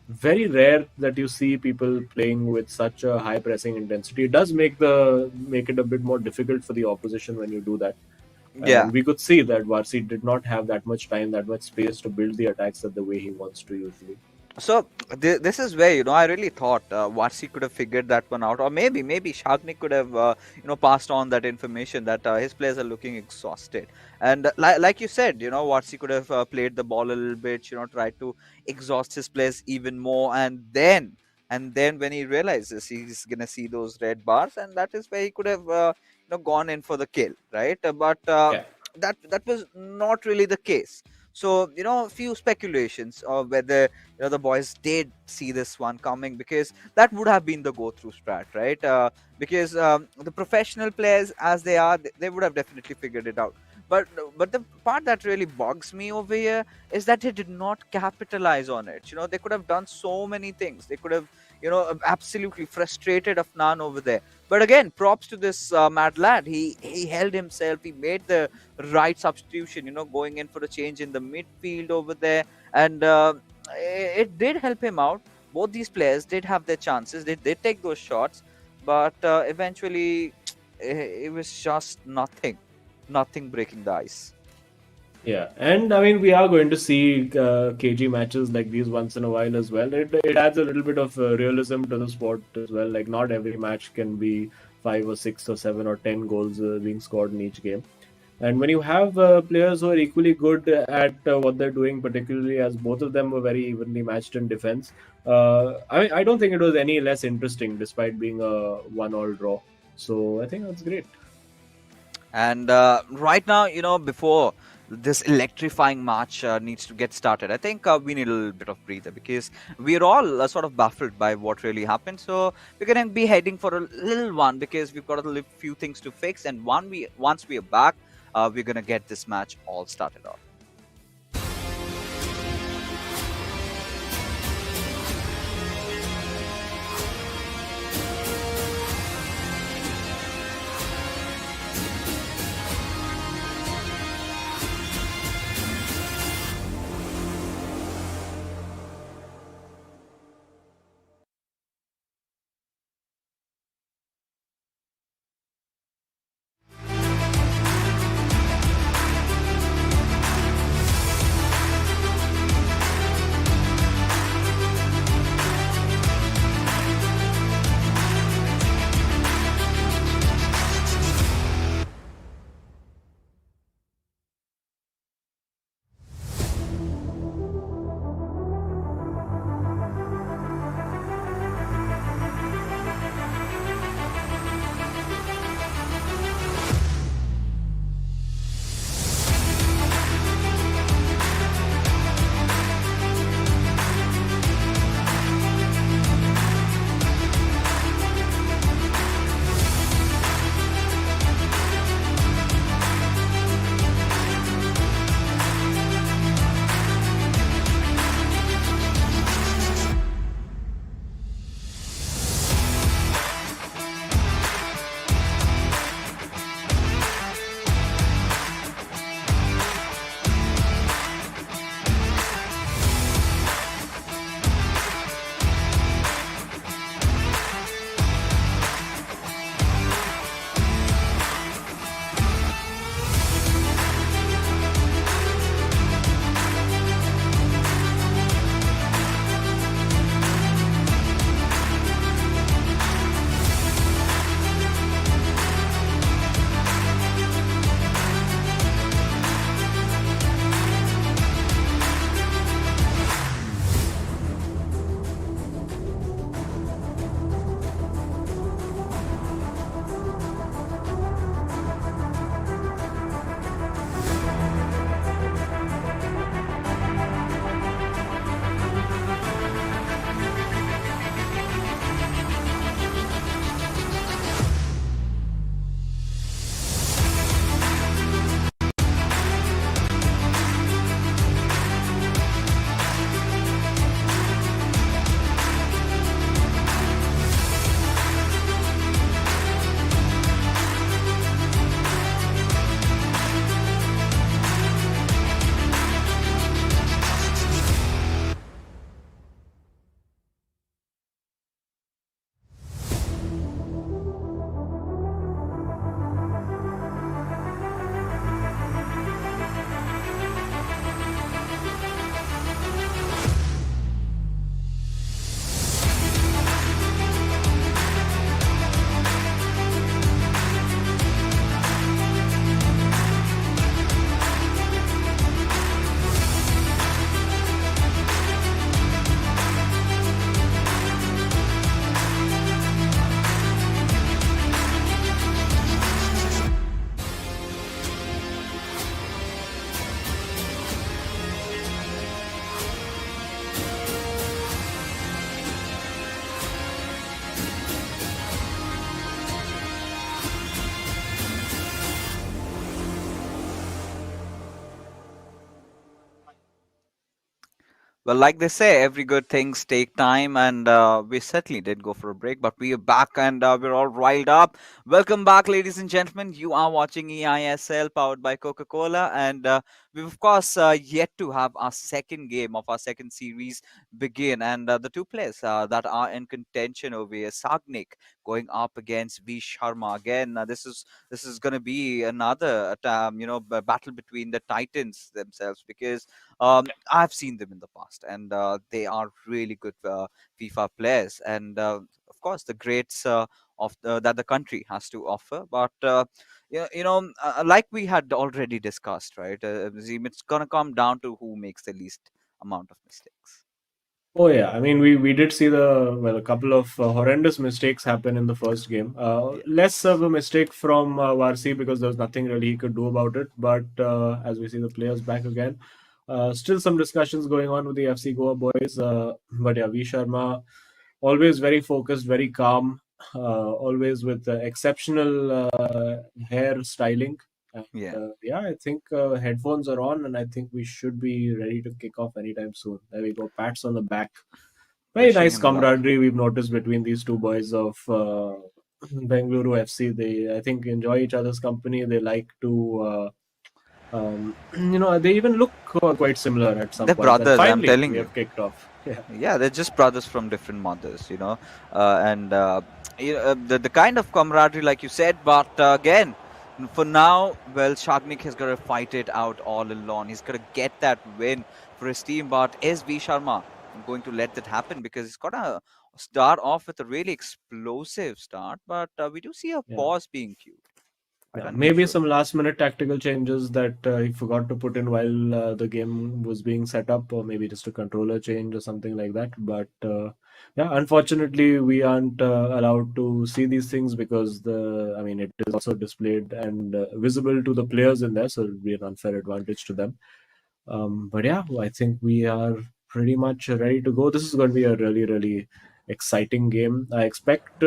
B: very rare that you see people playing with such a high pressing intensity. It does make it a bit more difficult for the opposition when you do that.
A: Yeah.
B: And we could see that Varsi did not have that much time, that much space to build the attacks the way he wants to usually.
A: So this is where I really thought Varsi could have figured that one out, or maybe Shagnik could have passed on that information that his players are looking exhausted, and like you said, Varsi could have played the ball a little bit, tried to exhaust his players even more, and then And then when he realizes he's gonna see those red bars, and that is where he could have gone in for the kill, right? But
B: Yeah.
A: that was not really the case. So a few speculations of whether the boys did see this one coming, because that would have been the go through strat, right? Because the professional players as they are, they would have definitely figured it out. But the part that really bugs me over here is that they did not capitalize on it. They could have done so many things. They could have absolutely frustrated Afnan over there. But again, props to this mad lad. He held himself. He made the right substitution. Going in for a change in the midfield over there, and it did help him out. Both these players did have their chances. They did take those shots, but eventually it was just nothing breaking the ice.
B: Yeah, and I mean, we are going to see KG matches like these once in a while as well. It adds a little bit of realism to the sport as well. Like, not every match can be 5 or 6 or 7 or 10 goals being scored in each game. And when you have players who are equally good at what they're doing, particularly as both of them were very evenly matched in defense, I don't think it was any less interesting despite being a 1-all draw. So I think that's great.
A: And right now, before this electrifying match needs to get started, I think we need a little bit of breather, because we're all sort of baffled by what really happened. So we're going to be heading for a little one, because we've got a few things to fix. And once we are back, we're going to get this match all started off. Well, like they say, every good things take time, and we certainly did go for a break, but we are back and we're all riled up. Welcome back, ladies and gentlemen. You are watching eISL powered by Coca-Cola, and we've of course yet to have our second game of our second series begin, and the two players that are in contention over here, Sagnik going up against V Sharma again. This is going to be another battle between the Titans themselves, because I've seen them in the past, and they are really good FIFA players, and of course the greats that the country has to offer. But like we had already discussed, right? Zim, it's gonna come down to who makes the least amount of mistakes.
B: Oh yeah, I mean we did see a couple of horrendous mistakes happen in the first game.
A: Yeah,
B: Less of a mistake from Varsi because there was nothing really he could do about it. But as we see the players back again, still some discussions going on with the FC Goa boys. But yeah, V Sharma always very focused, very calm, always with exceptional hair styling. And,
A: yeah,
B: yeah, I think headphones are on, and I think we should be ready to kick off anytime soon. There we go, pats on the back. Very
A: wishing
B: nice
A: him luck.
B: camaraderie we've noticed between these two boys of Bengaluru FC. They, I think, enjoy each other's company. They like to, they even look quite similar at some
A: They're
B: points. And
A: brothers, I'm
B: finally,
A: telling
B: we
A: you.
B: have kicked off. Yeah.
A: Yeah, they're just brothers from different mothers, and the kind of camaraderie, like you said. But again, for now, well, Shagnik has got to fight it out all alone. He's got to get that win for his team. But is V Sharma going to let that happen? Because he's got to start off with a really explosive start, but we do see a
B: Yeah.
A: pause being queued. Quite
B: Yeah, maybe
A: unusual.
B: some last minute tactical changes that he forgot to put in while the game was being set up, or maybe just a controller change or something like that. But yeah, unfortunately, we aren't allowed to see these things because it is also displayed and visible to the players in there, so it'll be an unfair advantage to them. But yeah, I think we are pretty much ready to go. This is going to be a really, really exciting game. I expect.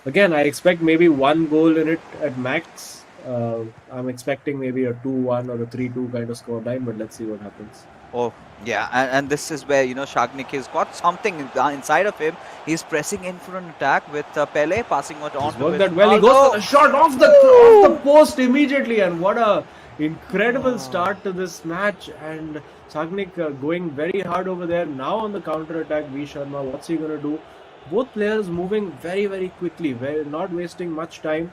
B: Again, I expect maybe one goal in it at max. I'm expecting maybe a 2-1 or a 3-2 kind of score line, but let's see what happens.
A: Oh, yeah, and this is where, Shagnik has got something inside of him. He's pressing in for an attack with Pele, passing it on
B: He's
A: to
B: worked
A: his
B: that well. He goes
A: Ronaldo.
B: for the shot off the post immediately, and what a incredible start to this match. And Sagnik going very hard over there. Now on the counter attack, V Sharma, what's he going to do? Both players moving very, very quickly, not wasting much time,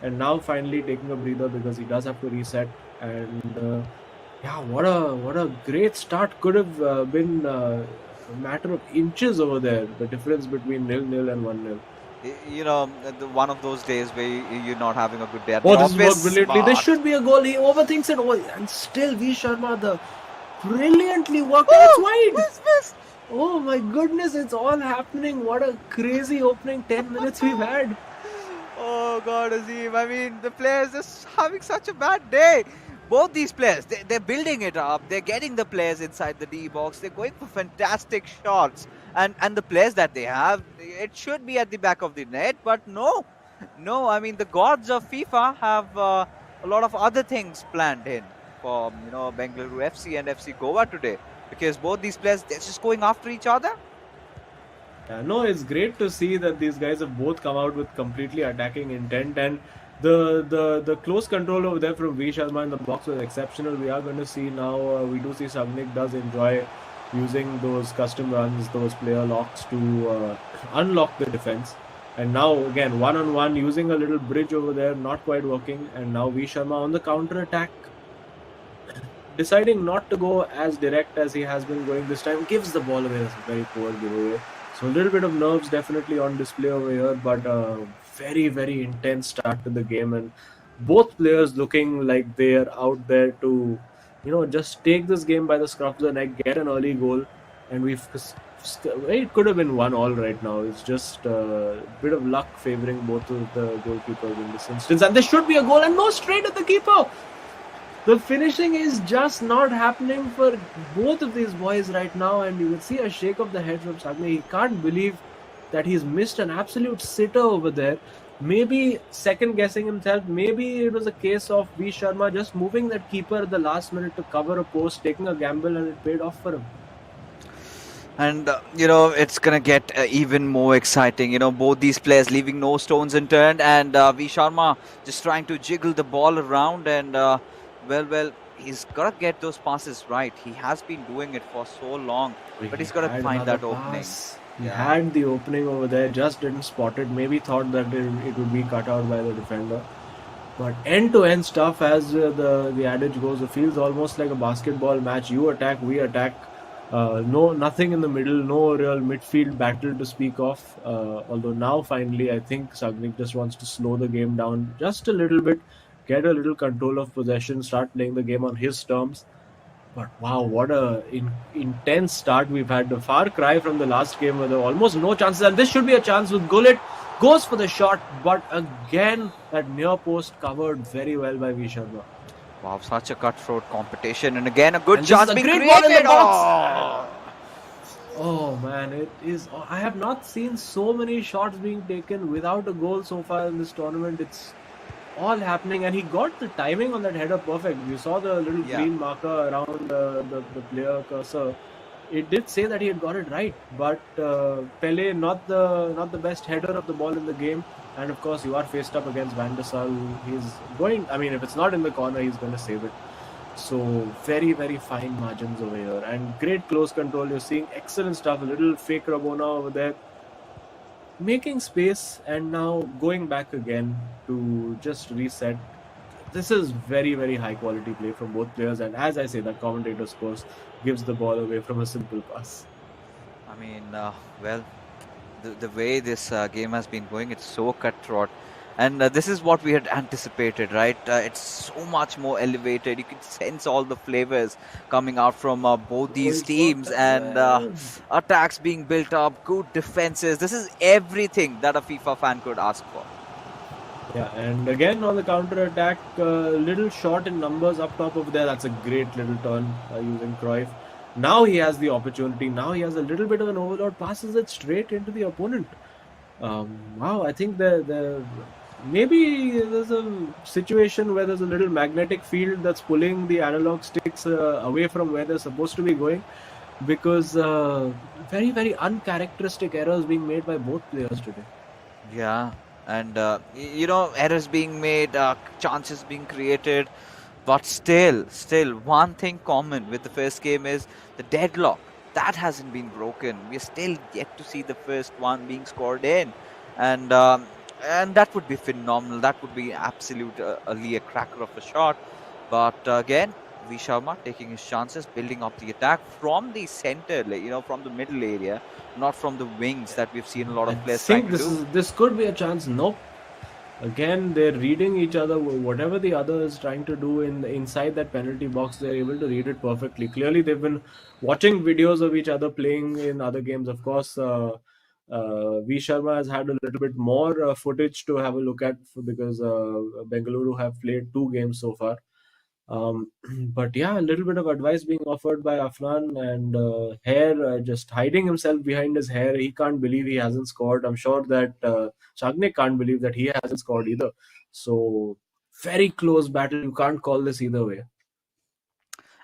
B: and now finally taking a breather because he does have to reset. And yeah, what a great start! Could have been a matter of inches over there. The difference between 0-0 and 1-0.
A: One of those days where you're not having a good day at
B: Oh,
A: the
B: this has worked
A: office.
B: brilliantly. There
A: But
B: should be a goal. He overthinks it. Oh, and still V Sharma, the brilliantly worked. And it's wide. Oh my goodness, it's all happening. What a crazy opening 10 minutes we've had.
A: Oh God, Azim! I mean, the players just having such a bad day. Both these players, they're building it up. They're getting the players inside the D box. They're going for fantastic shots, and the players that they have, it should be at the back of the net. But no. I mean, the gods of FIFA have a lot of other things planned in for Bengaluru FC and FC Goa today, because both these players, they're just going after each other.
B: Yeah, no, it's great to see that these guys have both come out with completely attacking intent, and the close control over there from V Sharma in the box was exceptional. We are going to see now. We do see Sagnik does enjoy using those custom runs, those player locks to unlock the defense. And now again, one-on-one, using a little bridge over there, not quite working. And now V Sharma on the counter attack, deciding not to go as direct as he has been going this time, gives the ball away. That's a very poor giveaway. So a little bit of nerves definitely on display over here, but a very, very intense start to the game, and both players looking like they are out there to, just take this game by the scruff of the neck, get an early goal, and it could have been 1-1 right now. It's just a bit of luck favoring both of the goalkeepers in this instance, and there should be a goal, and no, straight at the keeper. The finishing is just not happening for both of these boys right now, and you will see a shake of the head from Sagni. He can't believe that he's missed an absolute sitter over there. Maybe second guessing himself. Maybe it was a case of V Sharma just moving that keeper at the last minute to cover a post, taking a gamble, and it paid off for him.
A: And it's gonna get even more exciting. Both these players leaving no stones unturned, and V Sharma just trying to jiggle the ball around, and well, he's gotta get those passes right. He has been doing it for so long, but
B: He
A: he's gotta
B: had
A: find
B: another
A: that opening.
B: pass. He
A: Yeah.
B: had the opening over there, just didn't spot it. Maybe thought that it would be cut out by the defender. But end-to-end stuff, as the adage goes, it feels almost like a basketball match. You attack, we attack. Nothing in the middle, no real midfield battle to speak of. Although now, finally, I think Sagnik just wants to slow the game down just a little bit, get a little control of possession, start playing the game on his terms. But wow, what a intense start we've had. A far cry from the last game where there were almost no chances. And this should be a chance with Gullit. Goes for the shot, but again, that near post covered very well by V Sharma.
A: Wow, such a cutthroat competition, and again a good
B: And this
A: chance
B: is a
A: being
B: great ball in the
A: created.
B: box. Oh man, it is. I have not seen so many shots being taken without a goal so far in this tournament. It's all happening, and he got the timing on that header perfect. You saw the little
A: Yeah.
B: green marker around the player cursor. It did say that he had got it right, but Pele not the best header of the ball in the game. And of course, you are faced up against Van der Sar. He's going. I mean, if it's not in the corner, he's going to save it. So very, very fine margins over here, and great close control. You're seeing excellent stuff. A little fake Rabona over there, making space, and now going back again to just reset. This is very, very high quality play from both players, and as I say, that commentator scores gives the ball away from a simple pass.
A: I mean, well, the way this game has been going, it's so cutthroat. And this is what we had anticipated, right? It's so much more elevated. You can sense all the flavors coming out from both these teams, and attacks being built up, good defenses. This is everything that a FIFA fan could ask for.
B: Yeah, and again on the counter attack, little short in numbers up top over there. That's a great little turn using Cruyff. Now he has the opportunity. Now he has a little bit of an overload. Passes it straight into the opponent. Wow, I think maybe there's a situation where there's a little magnetic field that's pulling the analog sticks away from where they're supposed to be going, because very, very uncharacteristic errors being made by both players today.
A: Yeah, and errors being made, chances being created, but still, one thing common with the first game is the deadlock. That hasn't been broken. We're still yet to see the first one being scored in, and that would be phenomenal. That would be absolutely a cracker of a shot. But again, V Sharma taking his chances, building up the attack from the center, from the middle area, not from the wings that we've seen a lot of
B: I
A: players trying
B: think
A: to do.
B: this could be a chance. Nope. Again, they're reading each other. Whatever the other is trying to do inside that penalty box, they're able to read it perfectly. Clearly, they've been watching videos of each other playing in other games. Of course, V Sharma has had a little bit more footage to have a look at because Bengaluru have played 2 games so far. But yeah, a little bit of advice being offered by Afnan, and Hair just hiding himself behind his hair. He can't believe he hasn't scored. I'm sure that Shagnik can't believe that he hasn't scored either. So very close battle. You can't call this either way.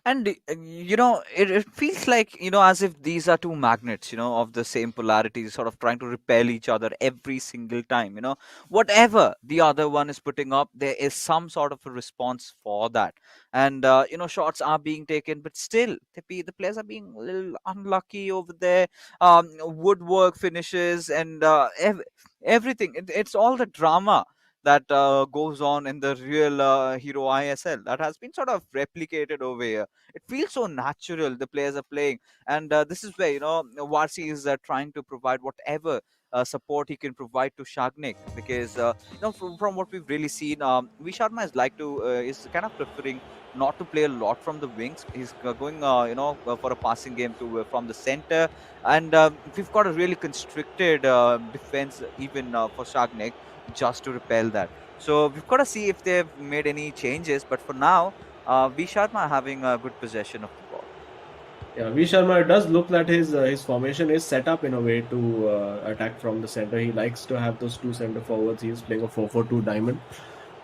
A: And it feels like, as if these are two magnets, of the same polarity, sort of trying to repel each other every single time. Whatever the other one is putting up, there is some sort of a response for that. And shots are being taken, but still the players are being a little unlucky over there. Woodwork finishes, and everything. It's all the drama that goes on in the real Hero ISL that has been sort of replicated over here. It feels so natural. The players are playing, and this is where Varsi is trying to provide whatever support he can provide to Shagnik, because from what we've really seen, V Sharma is kind of preferring not to play a lot from the wings. He's going for a passing game to from the center, and we've got a really constricted defense even for Shagnik, just to repel that. So we've got to see if they've made any changes. But for now, V Sharma having a good possession of the ball.
B: Yeah, V Sharma, it does look that his formation is set up in a way to attack from the center. He likes to have those 2 center forwards. He's playing a 4-4-2 diamond.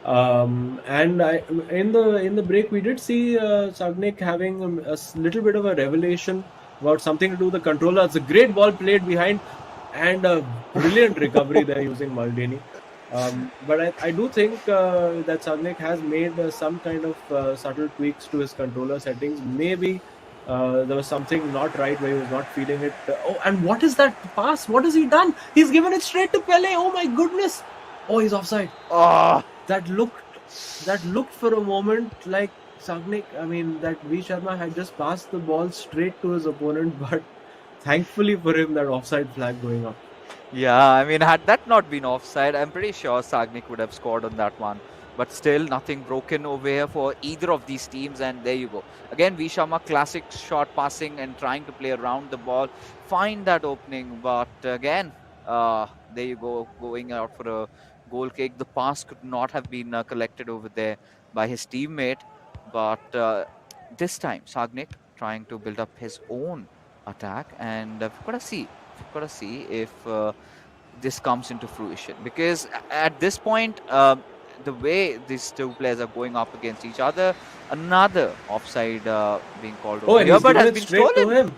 B: And in the break we did see Sagnik having a little bit of a revelation about something to do with the controller. It's a great ball played behind, and a brilliant recovery there using Maldini. But I do think that Sagnik has made some kind of subtle tweaks to his controller settings. Maybe there was something not right where he was not feeling it. Oh, and what is that pass? What has he done? He's given it straight to Pele. Oh my goodness! Oh, he's offside.
A: Oh,
B: That looked for a moment like Sagnik. I mean, that V Sharma had just passed the ball straight to his opponent, but thankfully for him, that offside flag going up.
A: yeah, I mean, had that not been offside, I'm pretty sure Sagnik would have scored on that one. But still, nothing broken over here for either of these teams, and there you go. Again, V Sharma, classic short passing and trying to play around the ball, find that opening. But again, there you go, going out for a goal kick. The pass could not have been collected over there by his teammate. But this time, Sagnik trying to build up his own attack, and we've got to see if this comes into fruition, because at this point, the way these two players are going up against each other, another offside being called
B: Oh,
A: over
B: and
A: here,
B: he's
A: but
B: given
A: has
B: it
A: been
B: straight to
A: stolen.
B: him.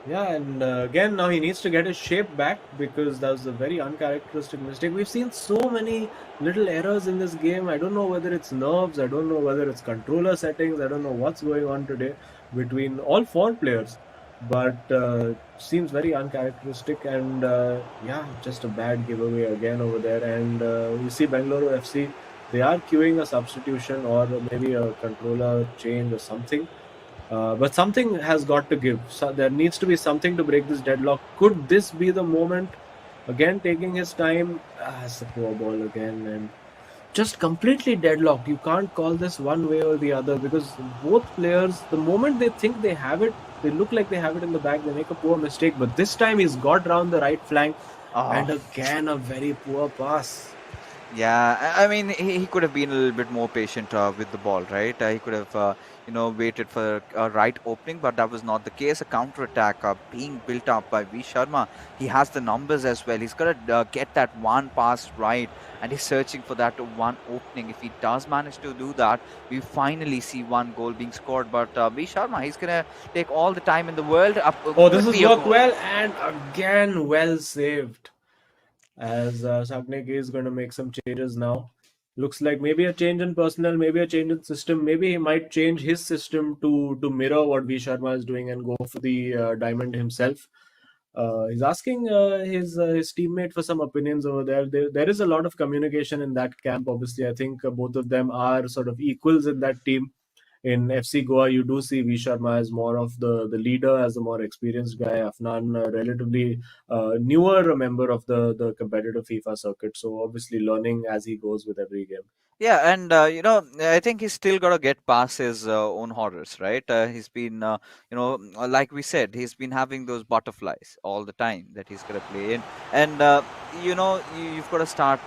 B: Yeah, and again, now he needs to get his shape back because that was a very uncharacteristic mistake. We've seen so many little errors in this game. I don't know whether it's nerves, I don't know whether it's controller settings, I don't know what's going on today between all four players. But seems very uncharacteristic, and yeah, just a bad giveaway again over there. And you see Bengaluru FC, they are queuing a substitution or maybe a controller change or something. But something has got to give. So there needs to be something to break this deadlock. Could this be the moment? Again, taking his time. It's a poor ball again, and just completely deadlocked. You can't call this one way or the other because both players, the moment they think they have it, they look like they have it in the bag. They make a poor mistake. But this time he's got round the right flank, and
A: Oh,
B: again a very poor pass.
A: yeah, I mean, he could have been a little bit more patient with the ball, right? He could have, waited for a right opening, but that was not the case. A counter attack being built up by V Sharma. He has the numbers as well. He's got to get that one pass right, and he's searching for that one opening. If he does manage to do that, we finally see one goal being scored. But V Sharma, he's gonna take all the time in the world.
B: Oh, this
A: Could
B: has
A: be a
B: worked
A: goal.
B: well, and again well saved. As Sagnik is going to make some changes now. Looks like maybe a change in personnel, maybe a change in system. Maybe he might change his system to mirror what V Sharma is doing and go for the diamond himself. He's asking his teammate for some opinions over there. There is a lot of communication in that camp. Obviously, I think both of them are sort of equals in that team. In FC Goa, you do see V Sharma as more of the leader, as a more experienced guy. Afnan, a relatively newer member of the competitive FIFA circuit. So obviously learning as he goes with every game.
A: Yeah, and I think he's still got to get past his own horrors, right? He's been, like we said, he's been having those butterflies all the time that he's got to play in, and you've got to start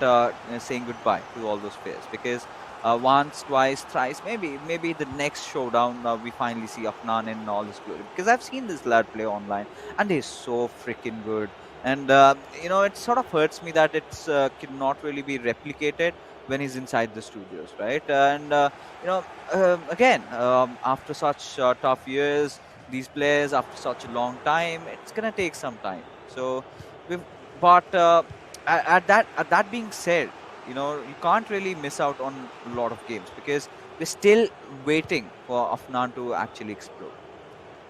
A: saying goodbye to all those players, because once, twice, thrice, maybe the next showdown we finally see Afnan in all his glory, because I've seen this lad play online, and he's so freaking good, and it sort of hurts me that it's cannot really be replicated when he's inside the studios, right? And again, after such tough years, these players, after such a long time, it's gonna take some time. So, we've, but at that being said, you can't really miss out on a lot of games, because we're still waiting for Afnan to actually explode.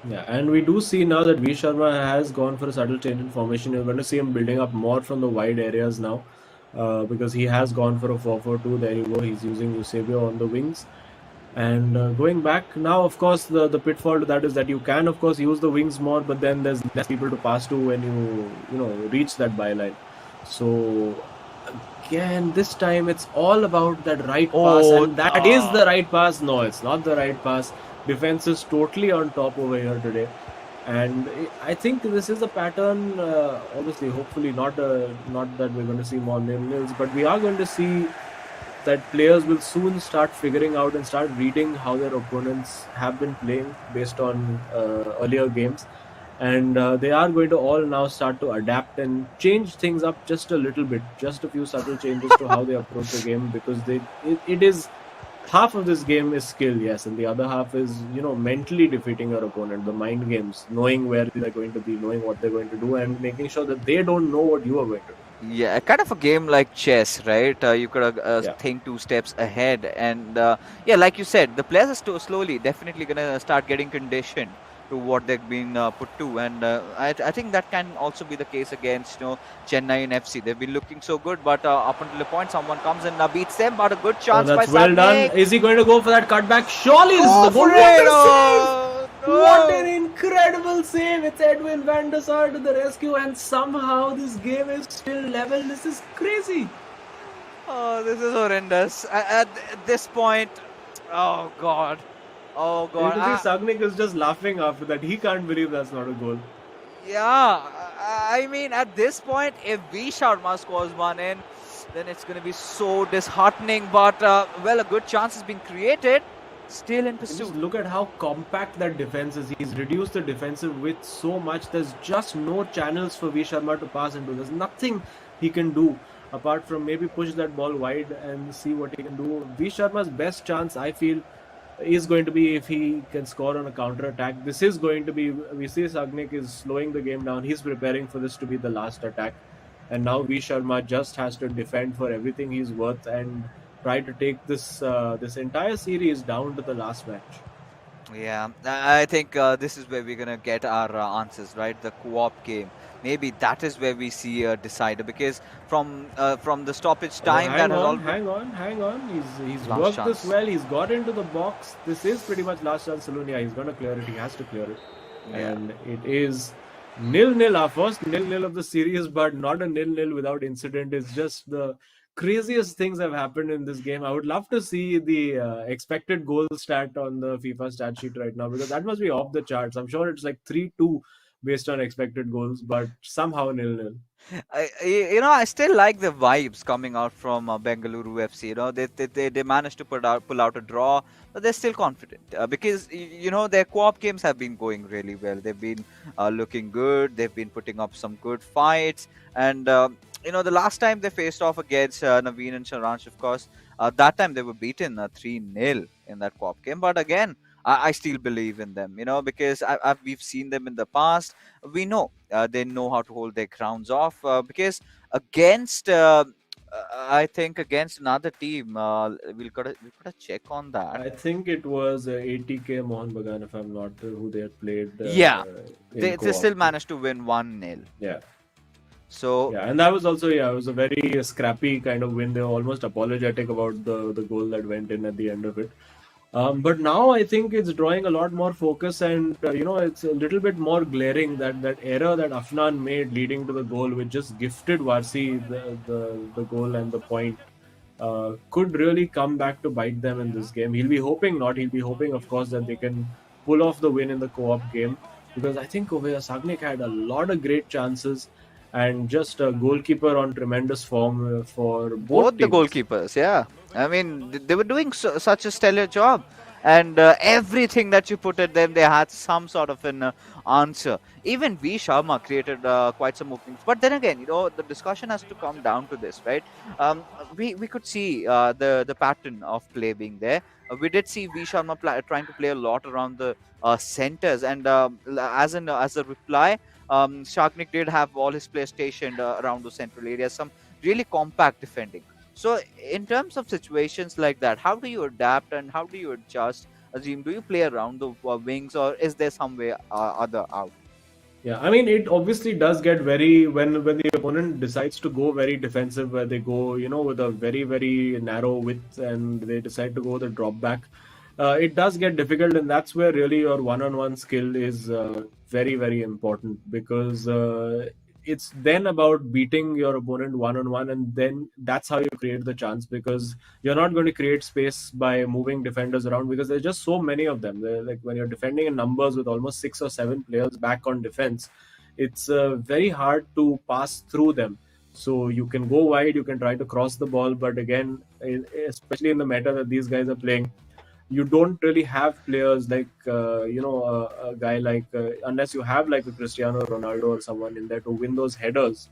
B: Yeah, and we do see now that V Sharma has gone for a subtle change in formation. You're going to see him building up more from the wide areas now, because he has gone for a 4-4-2. There you go. He's using Eusebio on the wings. And going back now, of course, the pitfall to that is that you can, of course, use the wings more, but then there's less people to pass to when you reach that byline. So again, this time it's all about that right pass,
A: Oh,
B: and that is the right pass. No, it's not the right pass. Defense is totally on top over here today, and I think this is a pattern. Obviously, hopefully not that we're going to see more nil-nils, but we are going to see that players will soon start figuring out and start reading how their opponents have been playing based on earlier games, and they are going to all now start to adapt and change things up just a little bit, just a few subtle changes to how they approach the game, because it is half of this game is skill, yes, and the other half is, mentally defeating your opponent, the mind games, knowing where they're going to be, knowing what they're going to do, and making sure that they don't know what you are going to do.
A: Yeah, kind of a game like chess, right? You could
B: Yeah.
A: think 2 steps ahead, and yeah, like you said, the players are slowly, definitely gonna start getting conditioned to what they've been put to, and I think that can also be the case against Chennai and FC. They've been looking so good, but up until the point someone comes and beats them, but a good
B: Oh,
A: chance by
B: that's well done.
A: Sagnik.
B: Is he going to go for that cutback? Surely this is
A: Go
B: the goal.
A: for
B: What
A: it!
B: a save!
A: Oh,
B: What an
A: no!
B: incredible save! It's Edwin van der Sar to the rescue, and somehow this game is still level. This is crazy.
A: Oh, this is horrendous. At this point, oh god, oh
B: You
A: god.
B: can see Sagnik is just laughing after that. He can't believe that's not a goal.
A: Yeah, I mean, at this point, if V Sharma scores one in, then it's going to be so disheartening. But, well, a good chance has been created. Still in
B: Just
A: pursuit.
B: look at how compact that defense is. He's reduced the defensive width so much. There's just no channels for V Sharma to pass into. There's nothing he can do apart from maybe push that ball wide and see what he can do. V Sharma's best chance, I feel, is going to be if he can score on a counter attack. This is going to be, we see Sagnik is slowing the game down. He's preparing for this to be the last attack. And now V Sharma just has to defend for everything he's worth and try to take this this entire series down to the last match.
A: Yeah, I think this is where we're going to get our answers, right? The co-op game. Maybe that is where we see a decider, because from the stoppage time that has already...
B: hang on. He's
A: Last
B: worked
A: chance.
B: this well. He's got into the box. This is pretty much last chance saloon. Yeah, he's going to clear it. He has to clear it.
A: Yeah.
B: And it is 0-0. Our first 0-0 of the series, but not a 0-0 without incident. It's just the craziest things have happened in this game. I would love to see the expected goal stat on the FIFA stat sheet right now, because that must be off the charts. I'm sure it's like 3-2 based on expected goals, but somehow 0-0.
A: I still like the vibes coming out from Bengaluru FC. They managed to pull out a draw, but they're still confident because their co-op games have been going really well. They've been looking good. They've been putting up some good fights, and the last time they faced off against Naveen and Sharansh, of course, that time they were beaten 3-0 in that co-op game. But again, I still believe in them, because we've seen them in the past. We know they know how to hold their grounds off because against, I think, against another team, we'll gotta check on that.
B: I think it was 80K Mohan Bagan, if I'm not who they had played.
A: Yeah,
B: in
A: they
B: co-op.
A: still managed to win 1-0.
B: Yeah.
A: So
B: Yeah, and that was also, it was a very scrappy kind of win. They were almost apologetic about the goal that went in at the end of it. But now I think it's drawing a lot more focus, and it's a little bit more glaring that error that Afnan made leading to the goal, which just gifted Varsi the goal and the point, could really come back to bite them in this game. He'll be hoping not. He'll be hoping, of course, that they can pull off the win in the co-op game, because I think over here Sagnik had a lot of great chances, and just a goalkeeper on tremendous form for
A: both the
B: teams.
A: goalkeepers, yeah. I mean, they were doing such a stellar job, and everything that you put at them, they had some sort of an answer. Even V Sharma created quite some openings, but then again, the discussion has to come down to this, right? We could see the pattern of play being there. We did see V Sharma trying to play a lot around the centers, and as a reply, Shagnik did have all his players stationed around those central areas, some really compact defending. So, in terms of situations like that, how do you adapt and how do you adjust? Azim, do you play around the wings, or is there some way other out?
B: Yeah, I mean, it obviously does get very, when the opponent decides to go very defensive, where they go, with a very, very narrow width, and they decide to go the drop back. It does get difficult, and that's where really your one-on-one skill is very, very important, because it's then about beating your opponent one-on-one, and then that's how you create the chance, because you're not going to create space by moving defenders around, because there's just so many of them. They're like, when you're defending in numbers with almost 6 or 7 players back on defense, it's very hard to pass through them. So you can go wide, you can try to cross the ball, but again, especially in the meta that these guys are playing, you don't really have players like a guy like unless you have like a Cristiano Ronaldo or someone in there to win those headers.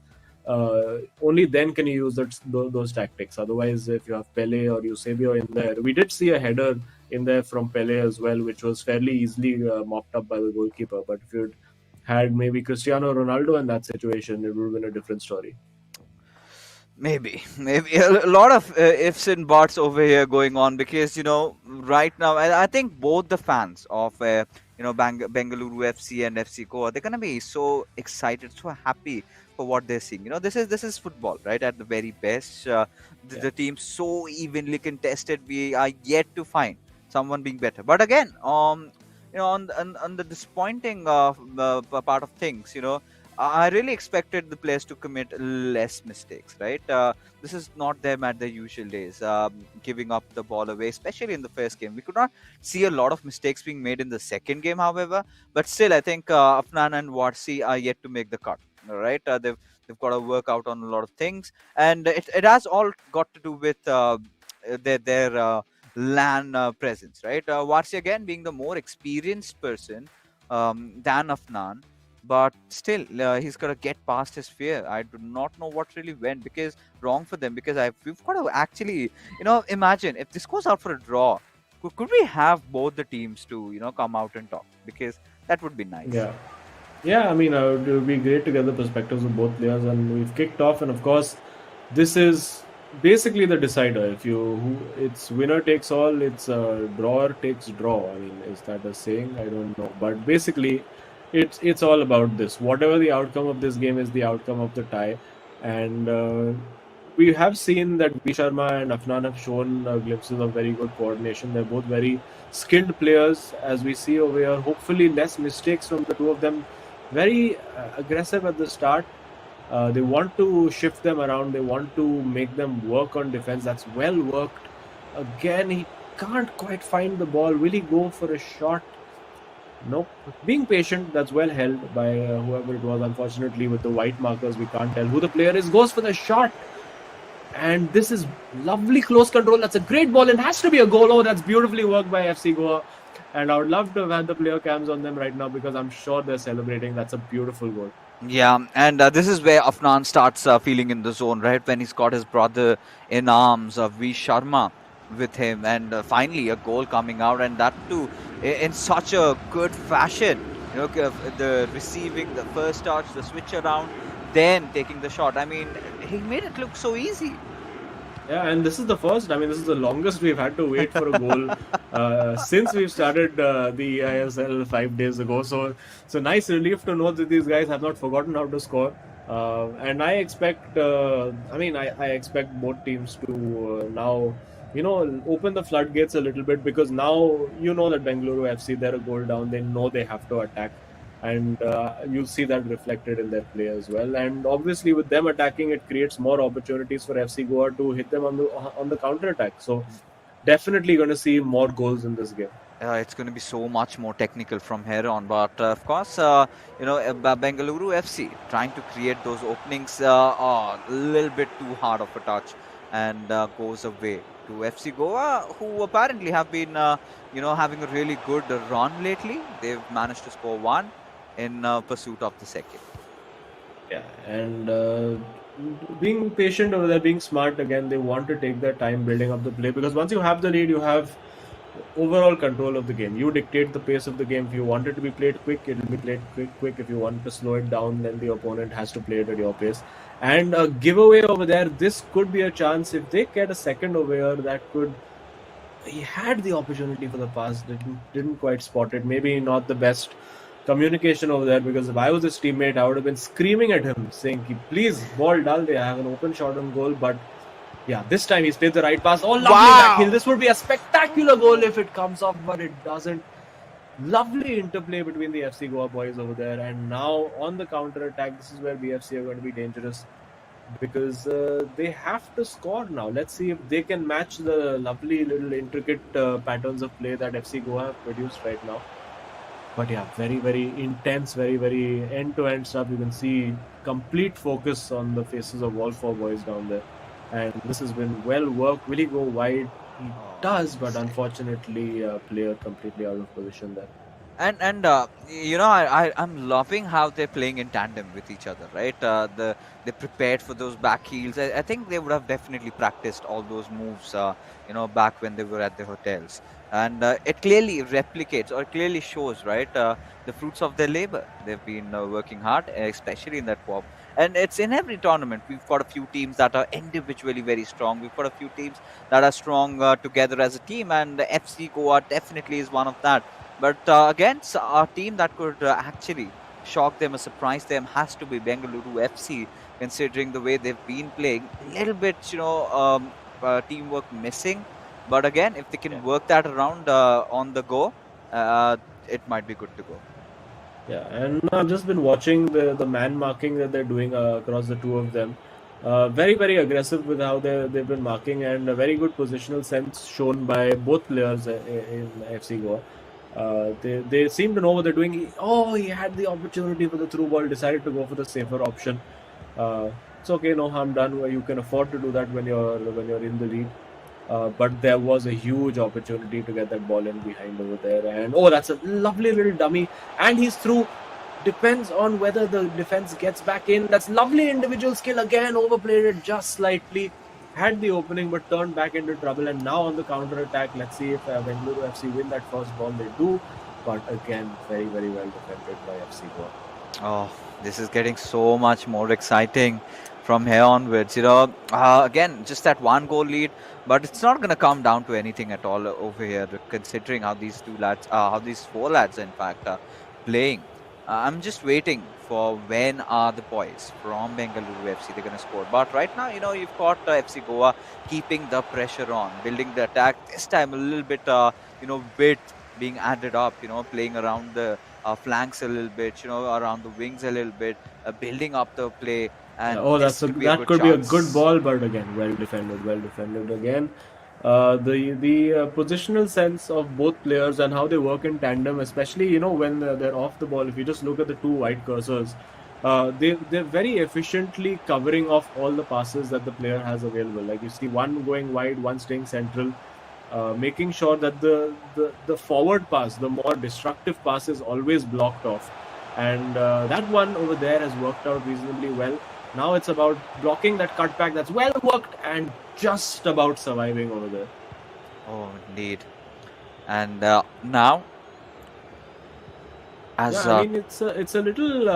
B: only then can you use those tactics. Otherwise, if you have Pele or Eusebio in there, we did see a header in there from Pele as well, which was fairly easily mopped up by the goalkeeper. But if you'd had maybe Cristiano Ronaldo in that situation, it would have been a different story.
A: Maybe a lot of ifs and buts over here going on because right now I think both the fans of Bengaluru FC and FC Goa, they're gonna be so excited, so happy for what they're seeing. This is football, right? At the very best, the team's so evenly contested. We are yet to find someone being better. But again, on the disappointing part of things, I really expected the players to commit less mistakes, right? This is not them at their usual days, giving up the ball away, especially in the first game. We could not see a lot of mistakes being made in the second game, however, but still, I think Afnan and Warsi are yet to make the cut. All right, they've got to work out on a lot of things, and it has all got to do with their LAN presence, right? Warsi again being the more experienced person than Afnan, but still he's got to get past his fear. I do not know what really went because wrong for them, because we've got to actually imagine if this goes out for a draw, could we have both the teams to come out and talk, because that would be nice.
B: Yeah, I mean, it would be great to get the perspectives of both players, and we've kicked off, and of course this is basically the decider. It's winner takes all, it's drawer takes draw. I mean, is that a saying? I don't know, but basically it's all about this. Whatever the outcome of this game is, the outcome of the tie. And we have seen that B Sharma and Afnan have shown glimpses of very good coordination. They're both very skilled players, as we see over here. Hopefully less mistakes from the two of them. Very aggressive at the start. They want to shift them around. They want to make them work on defense. That's well worked. Again, he can't quite find the ball. Will he go for a shot? Nope. Being patient, that's well held by whoever it was. Unfortunately, with the white markers, we can't tell who the player is. Goes for the shot. And this is lovely close control. That's a great ball. It has to be a goal. Oh, that's beautifully worked by FC Goa. And I would love to have had the player cams on them right now, because I'm sure they're celebrating. That's a beautiful goal.
A: Yeah, and this is where Afnan starts feeling in the zone, right? When he's got his brother in arms of V Sharma with him, and finally a goal coming out, and that too in such a good fashion. The receiving, the first touch, the switch around, then taking the shot. I mean, he made it look so easy.
B: Yeah, and this is the first. I mean, this is the longest we've had to wait for a goal since we've started the eISL 5 days ago. So it's a nice relief to know that these guys have not forgotten how to score. And I expect, I expect both teams to now, open the floodgates a little bit, because now that Bengaluru FC, they're a goal down. They know they have to attack. And you'll see that reflected in their play as well. And obviously, with them attacking, it creates more opportunities for FC Goa to hit them on the counter attack. So definitely going to see more goals in this game.
A: It's going to be so much more technical from here on, but of course, Bengaluru FC trying to create those openings a little bit too hard of a touch, and goes away to FC Goa, who apparently have been having a really good run lately. They've managed to score one in pursuit of the second.
B: Yeah, and being patient over there, being smart again, they want to take their time building up the play, because once you have the lead, you have overall control of the game. You dictate the pace of the game. If you want it to be played quick, it will be played quick. If you want to slow it down, then the opponent has to play it at your pace. And a giveaway over there, this could be a chance. If they get a second over here, that could... He had the opportunity for the pass, didn't quite spot it. Maybe not the best communication over there, because if I was his teammate, I would have been screaming at him, saying, please, ball dal de, I have an open shot on goal. But yeah, this time he's played the right pass. Oh, lovely backheel. This would be a spectacular goal if it comes off, but it doesn't. Lovely interplay between the FC Goa boys over there. And now on the counter attack, this is where BFC are going to be dangerous, because they have to score now. Let's see if they can match the lovely little intricate patterns of play that FC Goa have produced right now. But yeah, very, very intense, very, very end-to-end stuff. You can see complete focus on the faces of all four boys down there. And this has been well worked. Will he go wide? He does, but unfortunately, player completely out of position there.
A: And I'm loving how they're playing in tandem with each other, right? They prepared for those back heels. I think they would have definitely practiced all those moves, back when they were at the hotels, and it clearly replicates or clearly shows, right, the fruits of their labor. They've been working hard, especially in that pop, and it's in every tournament. We've got a few teams that are individually very strong. We've got a few teams that are strong together as a team, and FC Goa definitely is one of that. But against a team that could actually shock them or surprise them has to be Bengaluru FC, considering the way they've been playing. A little bit, teamwork missing. But again, if they
B: Yeah.
A: can work that around on the go, it might be good to go.
B: Yeah, and I've just been watching the man marking that they're doing across the two of them. Very, very aggressive with how they've been marking, and a very good positional sense shown by both players in FC Goa. They seem to know what they're doing. He had the opportunity for the through ball, decided to go for the safer option. It's okay, no harm done. Where you can afford to do that when you're in the lead. But there was a huge opportunity to get that ball in behind over there, and that's a lovely little dummy, and he's through. Depends on whether the defense gets back in. That's lovely individual skill again. Overplayed it just slightly. Had the opening but turned back into trouble, and now on the counter attack. Let's see if Bengaluru FC win that first ball. They do, but again, very, very well defended by FC Goa.
A: Oh, this is getting so much more exciting from here onwards. Again, just that one goal lead, but it's not going to come down to anything at all over here, considering how these how these four lads, in fact, are playing. I'm just waiting for when are the boys from Bengaluru FC they're going to score. But right now, you've got FC Goa keeping the pressure on, building the attack. This time a little bit, width being added up, playing around the flanks a little bit, around the wings a little bit, building up the play. And
B: that could be a good ball, but again, well defended again. The positional sense of both players and how they work in tandem, especially when they're off the ball. If you just look at the two white cursors, they're very efficiently covering off all the passes that the player has available. Like you see one going wide, one staying central. Making sure that the forward pass, the more destructive pass, is always blocked off, and that one over there has worked out reasonably well. Now it's about blocking that cutback that's well worked and just about surviving over there.
A: Oh, indeed. And now, as
B: I mean, it's a little.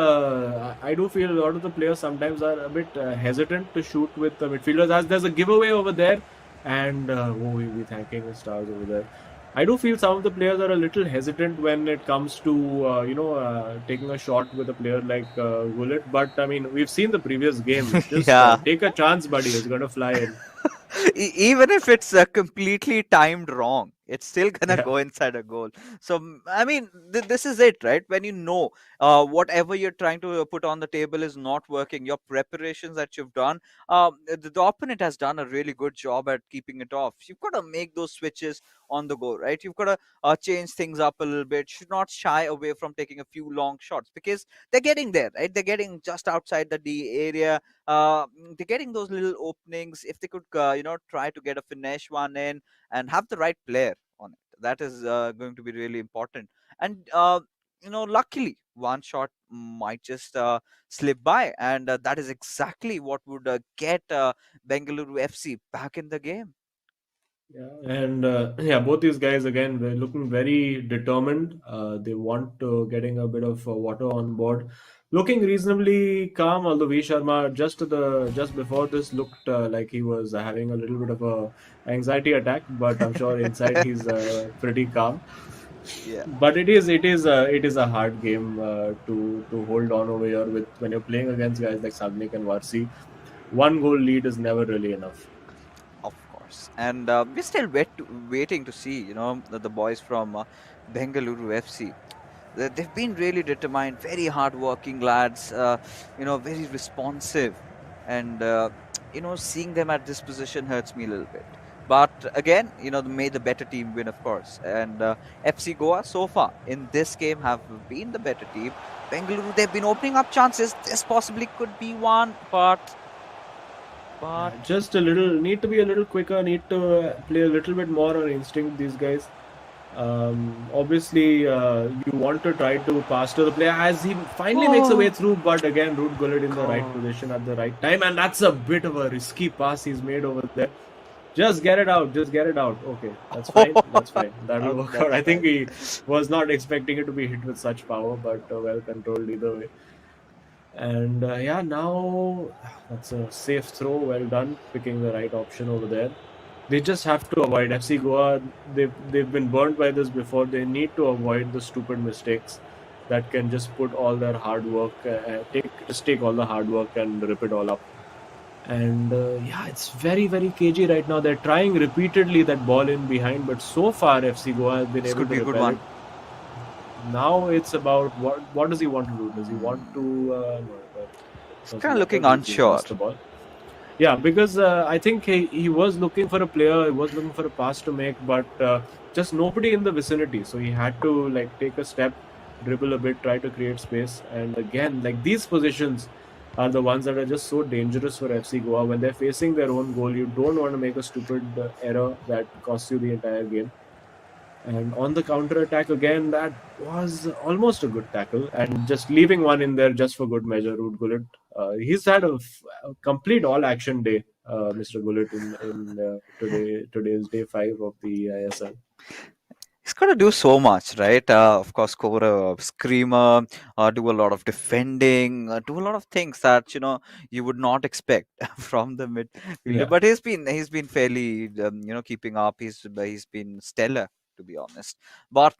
B: I do feel a lot of the players sometimes are a bit hesitant to shoot with the midfielders, as there's a giveaway over there. And we'll be thanking the stars over there. I do feel some of the players are a little hesitant when it comes to taking a shot with a player like Gullit. But I mean, we've seen the previous game. Just take a chance, buddy. It's going to fly in.
A: Even if it's completely timed wrong, it's still gonna go inside a goal. So I mean, this is it, right? When whatever you're trying to put on the table is not working, your preparations that you've done, the opponent has done a really good job at keeping it off. You've got to make those switches on the go, right? You've got to change things up a little bit. Should not shy away from taking a few long shots, because they're getting there, right? They're getting just outside the D area. They're getting those little openings. If they could, try to get a finesse one in and have the right player on it, that is going to be really important. And luckily, one shot might just slip by, and that is exactly what would get Bengaluru FC back in the game.
B: Yeah, and both these guys again, they're looking very determined. They want getting a bit of water on board. Looking reasonably calm, although V Sharma just before this looked like he was having a little bit of a anxiety attack, but I'm sure inside he's pretty calm.
A: Yeah.
B: But it is a hard game to hold on over here with when you're playing against guys like Sagnik and Varsi. One goal lead is never really enough.
A: Of course, and we're still waiting to see, the boys from Bengaluru FC. They've been really determined, very hardworking lads, very responsive, and seeing them at this position hurts me a little bit. But again, may the better team win, of course. And FC Goa so far in this game have been the better team. Bengaluru, they've been opening up chances. This possibly could be one, but
B: just a little, need to be a little quicker, need to play a little bit more on instinct, these guys. Obviously, you want to try to pass to the player as he finally makes a way through, but again, Ruud Gullit in the right position at the right time, and that's a bit of a risky pass he's made over there. Just get it out. Just get it out. Okay, that's fine. That's fine. That will work out. I think he was not expecting it to be hit with such power, but well controlled either way. And yeah, now that's a safe throw. Well done, picking the right option over there. They just have to avoid FC Goa. They've been burnt by this before. They need to avoid the stupid mistakes that can just put all their hard work, take all the hard work and rip it all up. And yeah, it's very, very cagey right now. They're trying repeatedly that ball in behind, but so far FC Goa has been
A: This
B: able
A: could
B: to
A: be a good
B: repel
A: one.
B: it. Now it's about what does he want to do? Does he want to?
A: He's kind of looking unsure.
B: The ball. Yeah, because I think he was looking for a player. He was looking for a pass to make, but just nobody in the vicinity. So he had to like take a step, dribble a bit, try to create space. And again, like these positions are the ones that are just so dangerous for FC Goa. When they're facing their own goal, you don't want to make a stupid error that costs you the entire game. And on the counter attack again, that was almost a good tackle, and just leaving one in there just for good measure. Ruud Gullit, he's had a complete all-action day, Mr. Gullit, in today's day 5 of the ISL.
A: He's got to do so much, right? Of course, score a screamer, do a lot of defending, do a lot of things that you would not expect from the midfielder.
B: Yeah.
A: But he's been fairly keeping up. He's been stellar, to be honest. But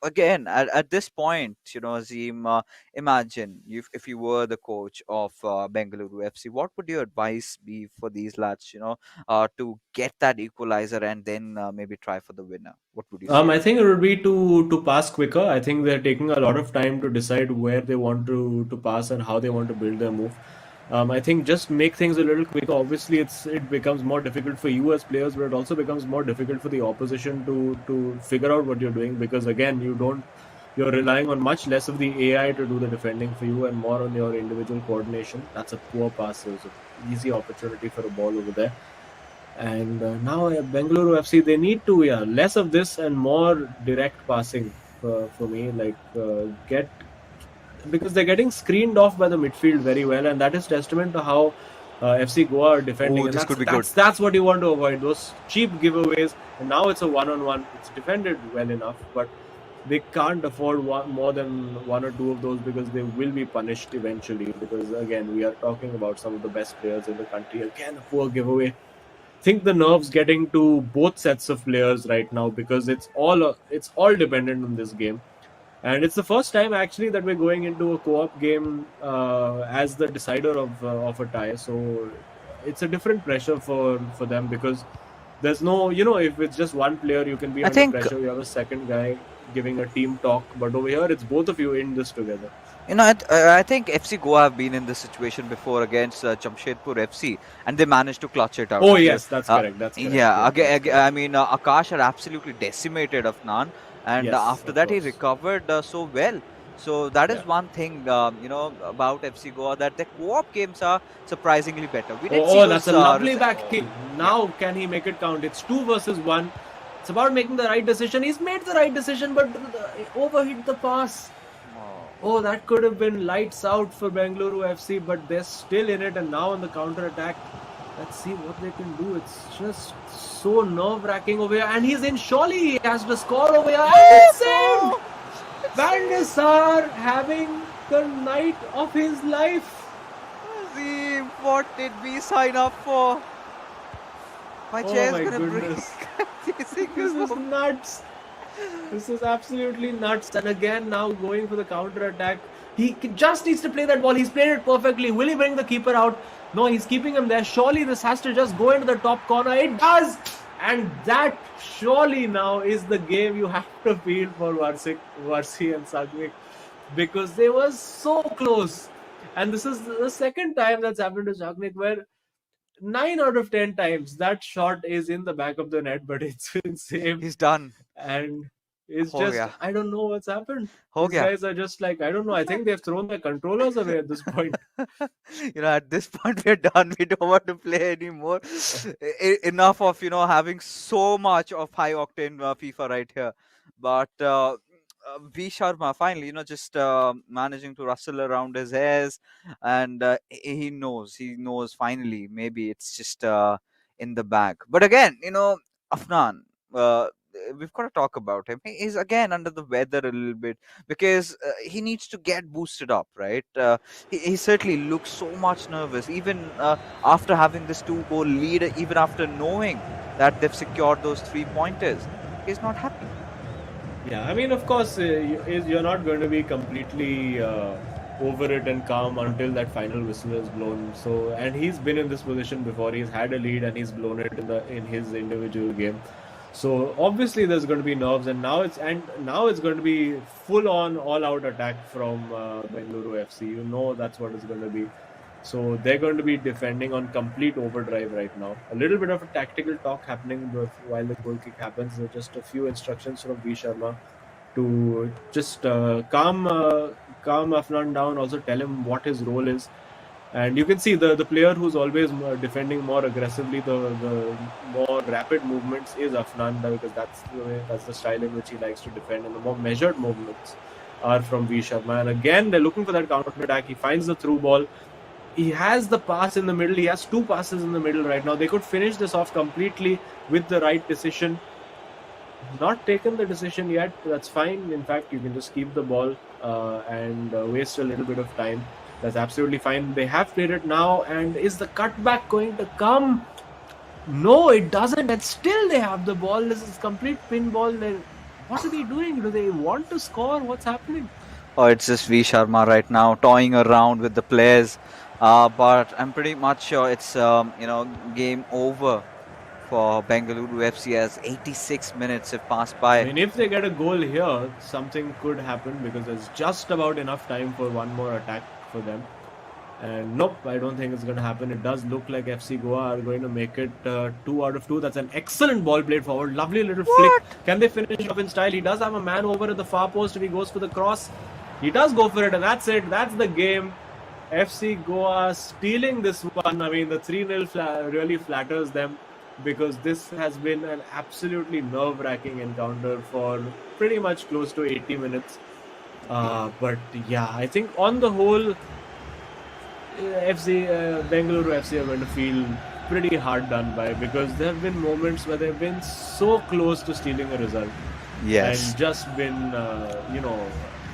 A: again, at this point, Azim, imagine if you were the coach of Bengaluru FC, what would your advice be for these lads? To get that equalizer and then maybe try for the winner. What would you say?
B: I think it would be to pass quicker. I think they're taking a lot of time to decide where they want to pass and how they want to build their move. I think just make things a little quicker. Obviously, it becomes more difficult for you as players, but it also becomes more difficult for the opposition to figure out what you're doing, because again, you're relying on much less of the AI to do the defending for you and more on your individual coordination. That's a poor pass. It was an easy opportunity for a ball over there. And now Bengaluru FC, they need to less of this and more direct passing for me. Like because they're getting screened off by the midfield very well, and that is testament to how FC Goa are defending.
A: Oh,
B: and
A: this could be good.
B: That's what you want to avoid, those cheap giveaways. And now it's a one-on-one. It's defended well enough, but they can't afford more than one or two of those, because they will be punished eventually. Because again, we are talking about some of the best players in the country. Again, a poor giveaway. Think the nerves getting to both sets of players right now, because it's all dependent on this game. And it's the first time actually that we're going into a co-op game as the decider of a tie. So it's a different pressure for them, because there's no, if it's just one player, you can be under pressure. You have a second guy giving a team talk, but over here it's both of you in this together.
A: I think FC Goa have been in this situation before against Jamshedpur FC, and they managed to clutch it out.
B: Oh yes, that's correct. That's correct.
A: Yeah, I mean, Akash had absolutely decimated Afnan, and
B: Yes,
A: after
B: of
A: that he
B: course.
A: recovered so well. So that is
B: Yeah.
A: one thing, about FC Goa, that the co-op games are surprisingly better. We did see
B: That's a
A: those,
B: lovely back kick. Now can he make it count? It's 2 versus 1. It's about making the right decision. He's made the right decision, but overhit the pass. Oh, that could have been lights out for Bengaluru FC, but they're still in it. And now on the counter attack, let's see what they can do. It's just so nerve-wracking over here. And he's in. Surely he has to score over here. And it's saved! Van der Sar having the night of his life.
A: Azim, what did we sign up for? My chair's
B: my
A: gonna
B: goodness.
A: break.
B: This is nuts. This is absolutely nuts. And again, now going for the counter attack. He just needs to play that ball. He's played it perfectly. Will he bring the keeper out? No, he's keeping him there. Surely this has to just go into the top corner. It does. And that surely now is the game you have to feel for Varsi and Sagvik, because they were so close. And this is the second time that's happened to Sagvik, where 9 out of 10 times that shot is in the back of the net, but it's been saved.
A: He's done.
B: And is
A: हो
B: just,
A: गया,
B: I don't know what's happened.
A: हो
B: These
A: गया.
B: guys are just like, I don't know. I think they've thrown their controllers away at this point.
A: At this point we're done. We don't want to play anymore. Enough of having so much of high octane FIFA right here. But V Sharma finally just managing to rustle around his hairs, and he knows finally, maybe it's just in the bag. But again, Afnan, uh, we've got to talk about him. He's again under the weather a little bit, because he needs to get boosted up, right? He certainly looks so much nervous, even after having this 2 goal lead, even after knowing that they've secured those 3 pointers. He's not happy.
B: Yeah, I mean, of course, you're not going to be completely over it and calm until that final whistle is blown. So, and he's been in this position before. He's had a lead and he's blown it in his individual game. So obviously there's going to be nerves, and now it's going to be full on all out attack from Bengaluru FC. That's what it's going to be. So they're going to be defending on complete overdrive right now. A little bit of a tactical talk happening while the goal kick happens. There's just a few instructions from V Sharma to just calm Afnan down. Also tell him what his role is. And you can see the player who's always defending more aggressively, the more rapid movements is Afnan, because that's the style in which he likes to defend, and the more measured movements are from V Sharma. And again, they're looking for that counter attack. He finds the through ball. He has the pass in the middle. He has 2 passes in the middle right now. They could finish this off completely with the right decision. Not taken the decision yet. That's fine. In fact, you can just keep the ball and waste a little bit of time. That's absolutely fine. They have played it now. And is the cutback going to come? No, it doesn't. And still they have the ball. This is complete pinball. What are they doing? Do they want to score? What's happening?
A: Oh, it's just V Sharma right now, toying around with the players. But I'm pretty much sure it's game over for Bengaluru FC, as 86 minutes have passed by.
B: I mean, if they get a goal here, something could happen, because there's just about enough time for one more attack for them. And nope, I don't think it's going to happen. It does look like FC Goa are going to make it 2 out of 2. That's an excellent ball played forward. Lovely little flick. Can they finish off in style? He does have a man over at the far post if he goes for the cross. He does go for it, and that's it. That's the game. FC Goa stealing this one. I mean, the 3-0 really flatters them, because this has been an absolutely nerve-wracking encounter for pretty much close to 80 minutes. But yeah, I think on the whole, Bengaluru FC are going to feel pretty hard done by, because there have been moments where they've been so close to stealing a result.
A: Yes.
B: And just been,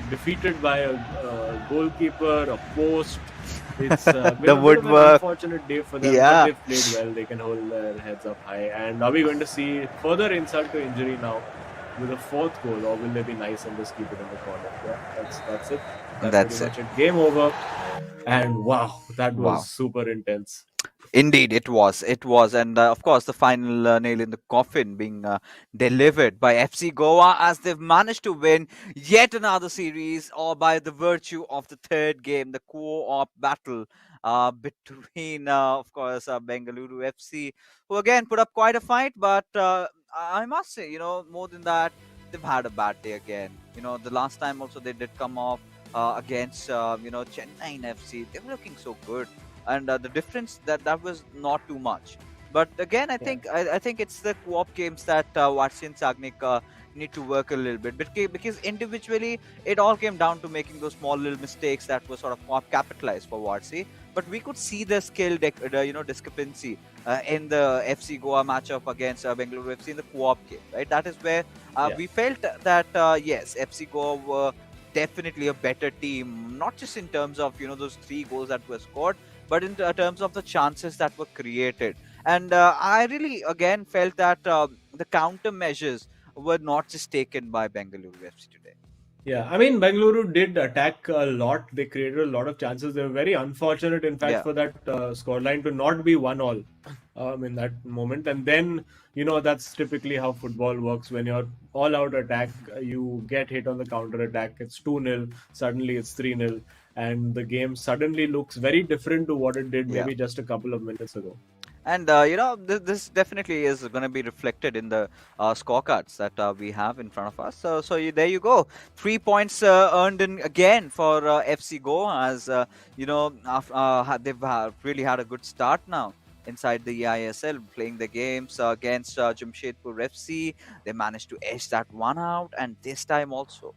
B: defeated by a goalkeeper, a post. It's been
A: The
B: a bit of an
A: woodwork.
B: unfortunate day for them,
A: Yeah.
B: but they've played well. They can hold their heads up high. And are we going to see further insult to injury now with a 4th goal, or will they be nice and just keep it in the corner? Yeah, that's it.
A: That's
B: pretty much it. Game over. And wow, that was
A: Wow.
B: super intense.
A: Indeed, it was. It was. And of course, the final nail in the coffin being delivered by FC Goa, as they've managed to win yet another series, or by the virtue of the 3rd game, the co-op battle between, of course, Bengaluru FC, who again put up quite a fight. But I must say, more than that, they've had a bad day again. The last time also they did come off against, Chennai FC. They were looking so good. And the difference that was not too much, but again, I think it's the co-op games that Watsi and Sagnik need to work a little bit, because individually it all came down to making those small little mistakes that were sort of capitalized for Watsi. But we could see the skill discrepancy in the FC Goa matchup against Bengaluru FC in the co-op game, right? That is where we felt that yes, FC Goa were definitely a better team, not just in terms of those 3 goals that were scored, but in terms of the chances that were created. And I really again felt that the countermeasures were not just taken by Bengaluru FC today.
B: Yeah, I mean, Bengaluru did attack a lot. They created a lot of chances. They were very unfortunate, in fact, for that scoreline to not be 1-1 in that moment. And then, that's typically how football works. When you're all-out attack, you get hit on the counter-attack. It's 2-0. Suddenly, it's 3-0. And the game suddenly looks very different to what it did maybe just a couple of minutes ago.
A: And this definitely is going to be reflected in the scorecards that we have in front of us. There you go, 3 points earned in again for FC Go, as they've really had a good start now inside the eISL, playing the games against Jamshedpur FC. They managed to edge that one out, and this time also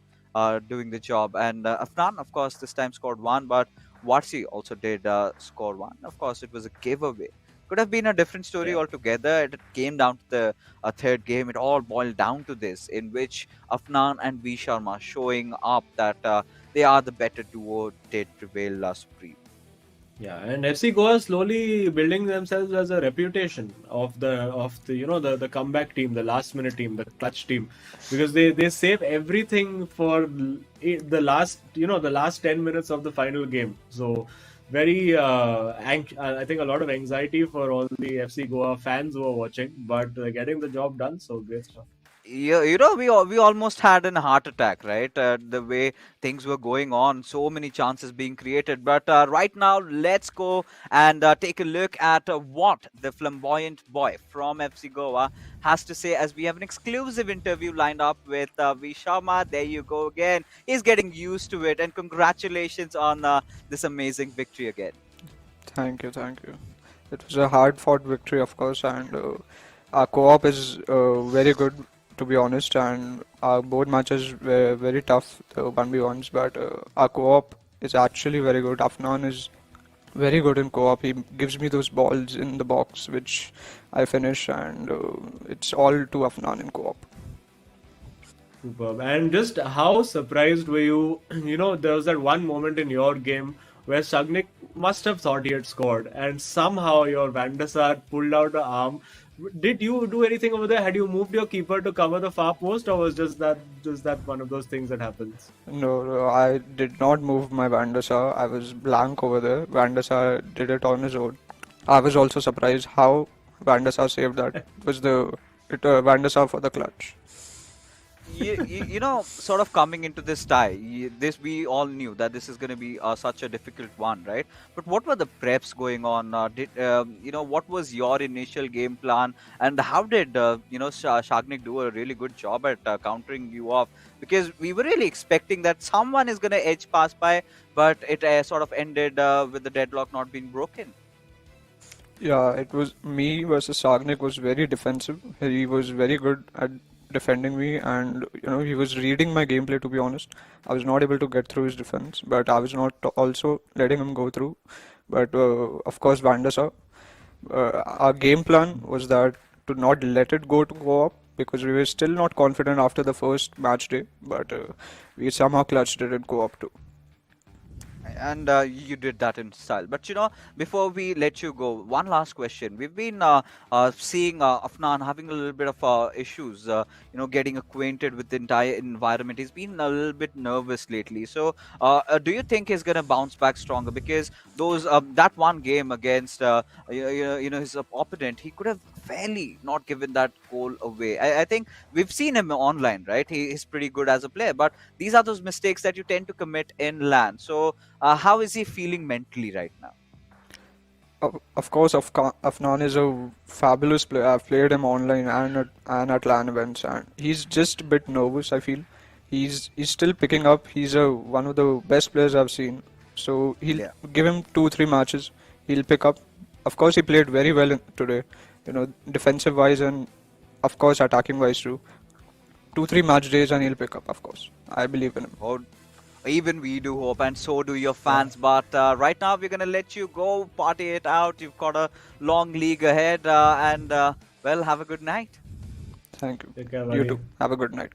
A: doing the job. And Afnan, of course, this time scored one, but Watsi also did score one. Of course, it was a giveaway. Could have been a different story
B: Yeah.
A: altogether. It came down to the third game. It all boiled down to this, in which Afnan and V Sharma showing up that they are the better duo, did prevail supreme.
B: Yeah, and FC Goa slowly building themselves as a reputation of the comeback team, the last minute team, the clutch team, because they save everything for the last 10 minutes of the final game. So very I think a lot of anxiety for all the FC Goa fans who are watching, but getting the job done. So great stuff.
A: We almost had a heart attack, right? The way things were going on, so many chances being created. But right now, let's go and take a look at what the flamboyant boy from FC Goa has to say, as we have an exclusive interview lined up with V Sharma. There you go again. He's getting used to it, and congratulations on this amazing victory again.
E: Thank you, thank you. It was a hard-fought victory, of course, and our co-op is very good, to be honest, and our both matches were very tough, the 1v1s, but our co-op is actually very good. Afnan is very good in co-op. He gives me those balls in the box, which I finish, and it's all to Afnan in co-op.
B: Superb. And just how surprised were you? There was that one moment in your game where Sagnik must have thought he had scored, and somehow your Van der Sar pulled out an arm. Did you do anything over there? Had you moved your keeper to cover the far post, or was just that one of those things that happens?
E: No, no, I did not move my Van der Sar. I was blank over there. Van der Sar did it on his own. I was also surprised how Van der Sar saved that. It was Van der Sar for the clutch.
A: Sort of coming into this tie, this we all knew that this is going to be such a difficult one, right? But what were the preps going on? What was your initial game plan, and how did Shagnik do a really good job at countering you off? Because we were really expecting that someone is going to edge pass by, but it sort of ended with the deadlock not being broken.
E: Yeah, it was me versus Sagnik was very defensive. He was very good at defending me, and he was reading my gameplay, to be honest. I was not able to get through his defense, but I was not also letting him go through. But of course, Van der Sar, our game plan was that to not let it go to co-op, because we were still not confident after the first match day, but we somehow clutched it in co-op too.
A: And you did that in style. But before we let you go, one last question. We've been seeing Afnan having a little bit of issues, getting acquainted with the entire environment. He's been a little bit nervous lately. So, do you think he's gonna bounce back stronger? Because that one game against his opponent, he could have fairly not given that goal away. I think we've seen him online, right? He's pretty good as a player, but these are those mistakes that you tend to commit in LAN. So, how is he feeling mentally right now?
E: Of course, Afnan is a fabulous player. I've played him online and at LAN events, and he's just a bit nervous, I feel. He's still picking up. He's one of the best players I've seen. So he'll give him 2-3 matches. He'll pick up. Of course, he played very well today. Defensive wise and of course attacking wise too. 2-3 match days and he'll pick up. Of course, I believe in him.
A: Oh, even we do hope, and so do your fans. But right now, we're gonna let you go party it out. You've got a long league ahead, and well, have a good night.
E: Thank you.
B: Take care,
E: You
B: buddy.
E: too. Have a good night.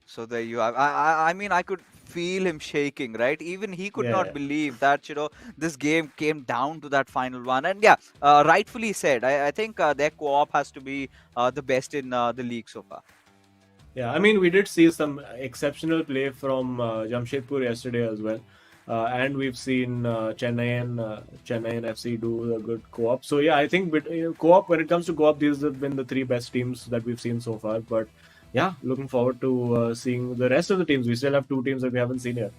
A: So there you have. I mean, I could feel him shaking, right? Even he could not
B: Yeah.
A: believe that this game came down to that final one. And yeah, rightfully said. I think their co-op has to be the best in the league so far.
B: Yeah, I mean, we did see some exceptional play from Jamshedpur yesterday as well. And we've seen Chennai and FC do a good co-op. So yeah, I think co-op, when it comes to co-op, these have been the three best teams that we've seen so far. But yeah, looking forward to seeing the rest of the teams. We still have two teams that we haven't seen yet.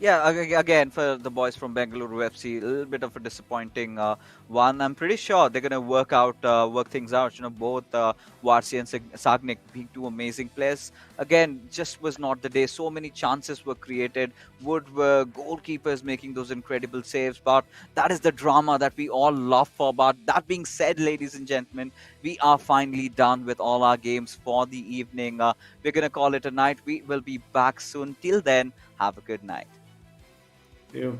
A: Yeah, again for the boys from Bengaluru FC, a little bit of a disappointing one. I'm pretty sure they're gonna work things out. Both Varsi and Sagnik being two amazing players. Again, just was not the day. So many chances were created. Wood were goalkeepers making those incredible saves, but that is the drama that we all love for. But that being said, ladies and gentlemen, we are finally done with all our games for the evening. We're gonna call it a night. We will be back soon. Till then, have a good night.
B: You.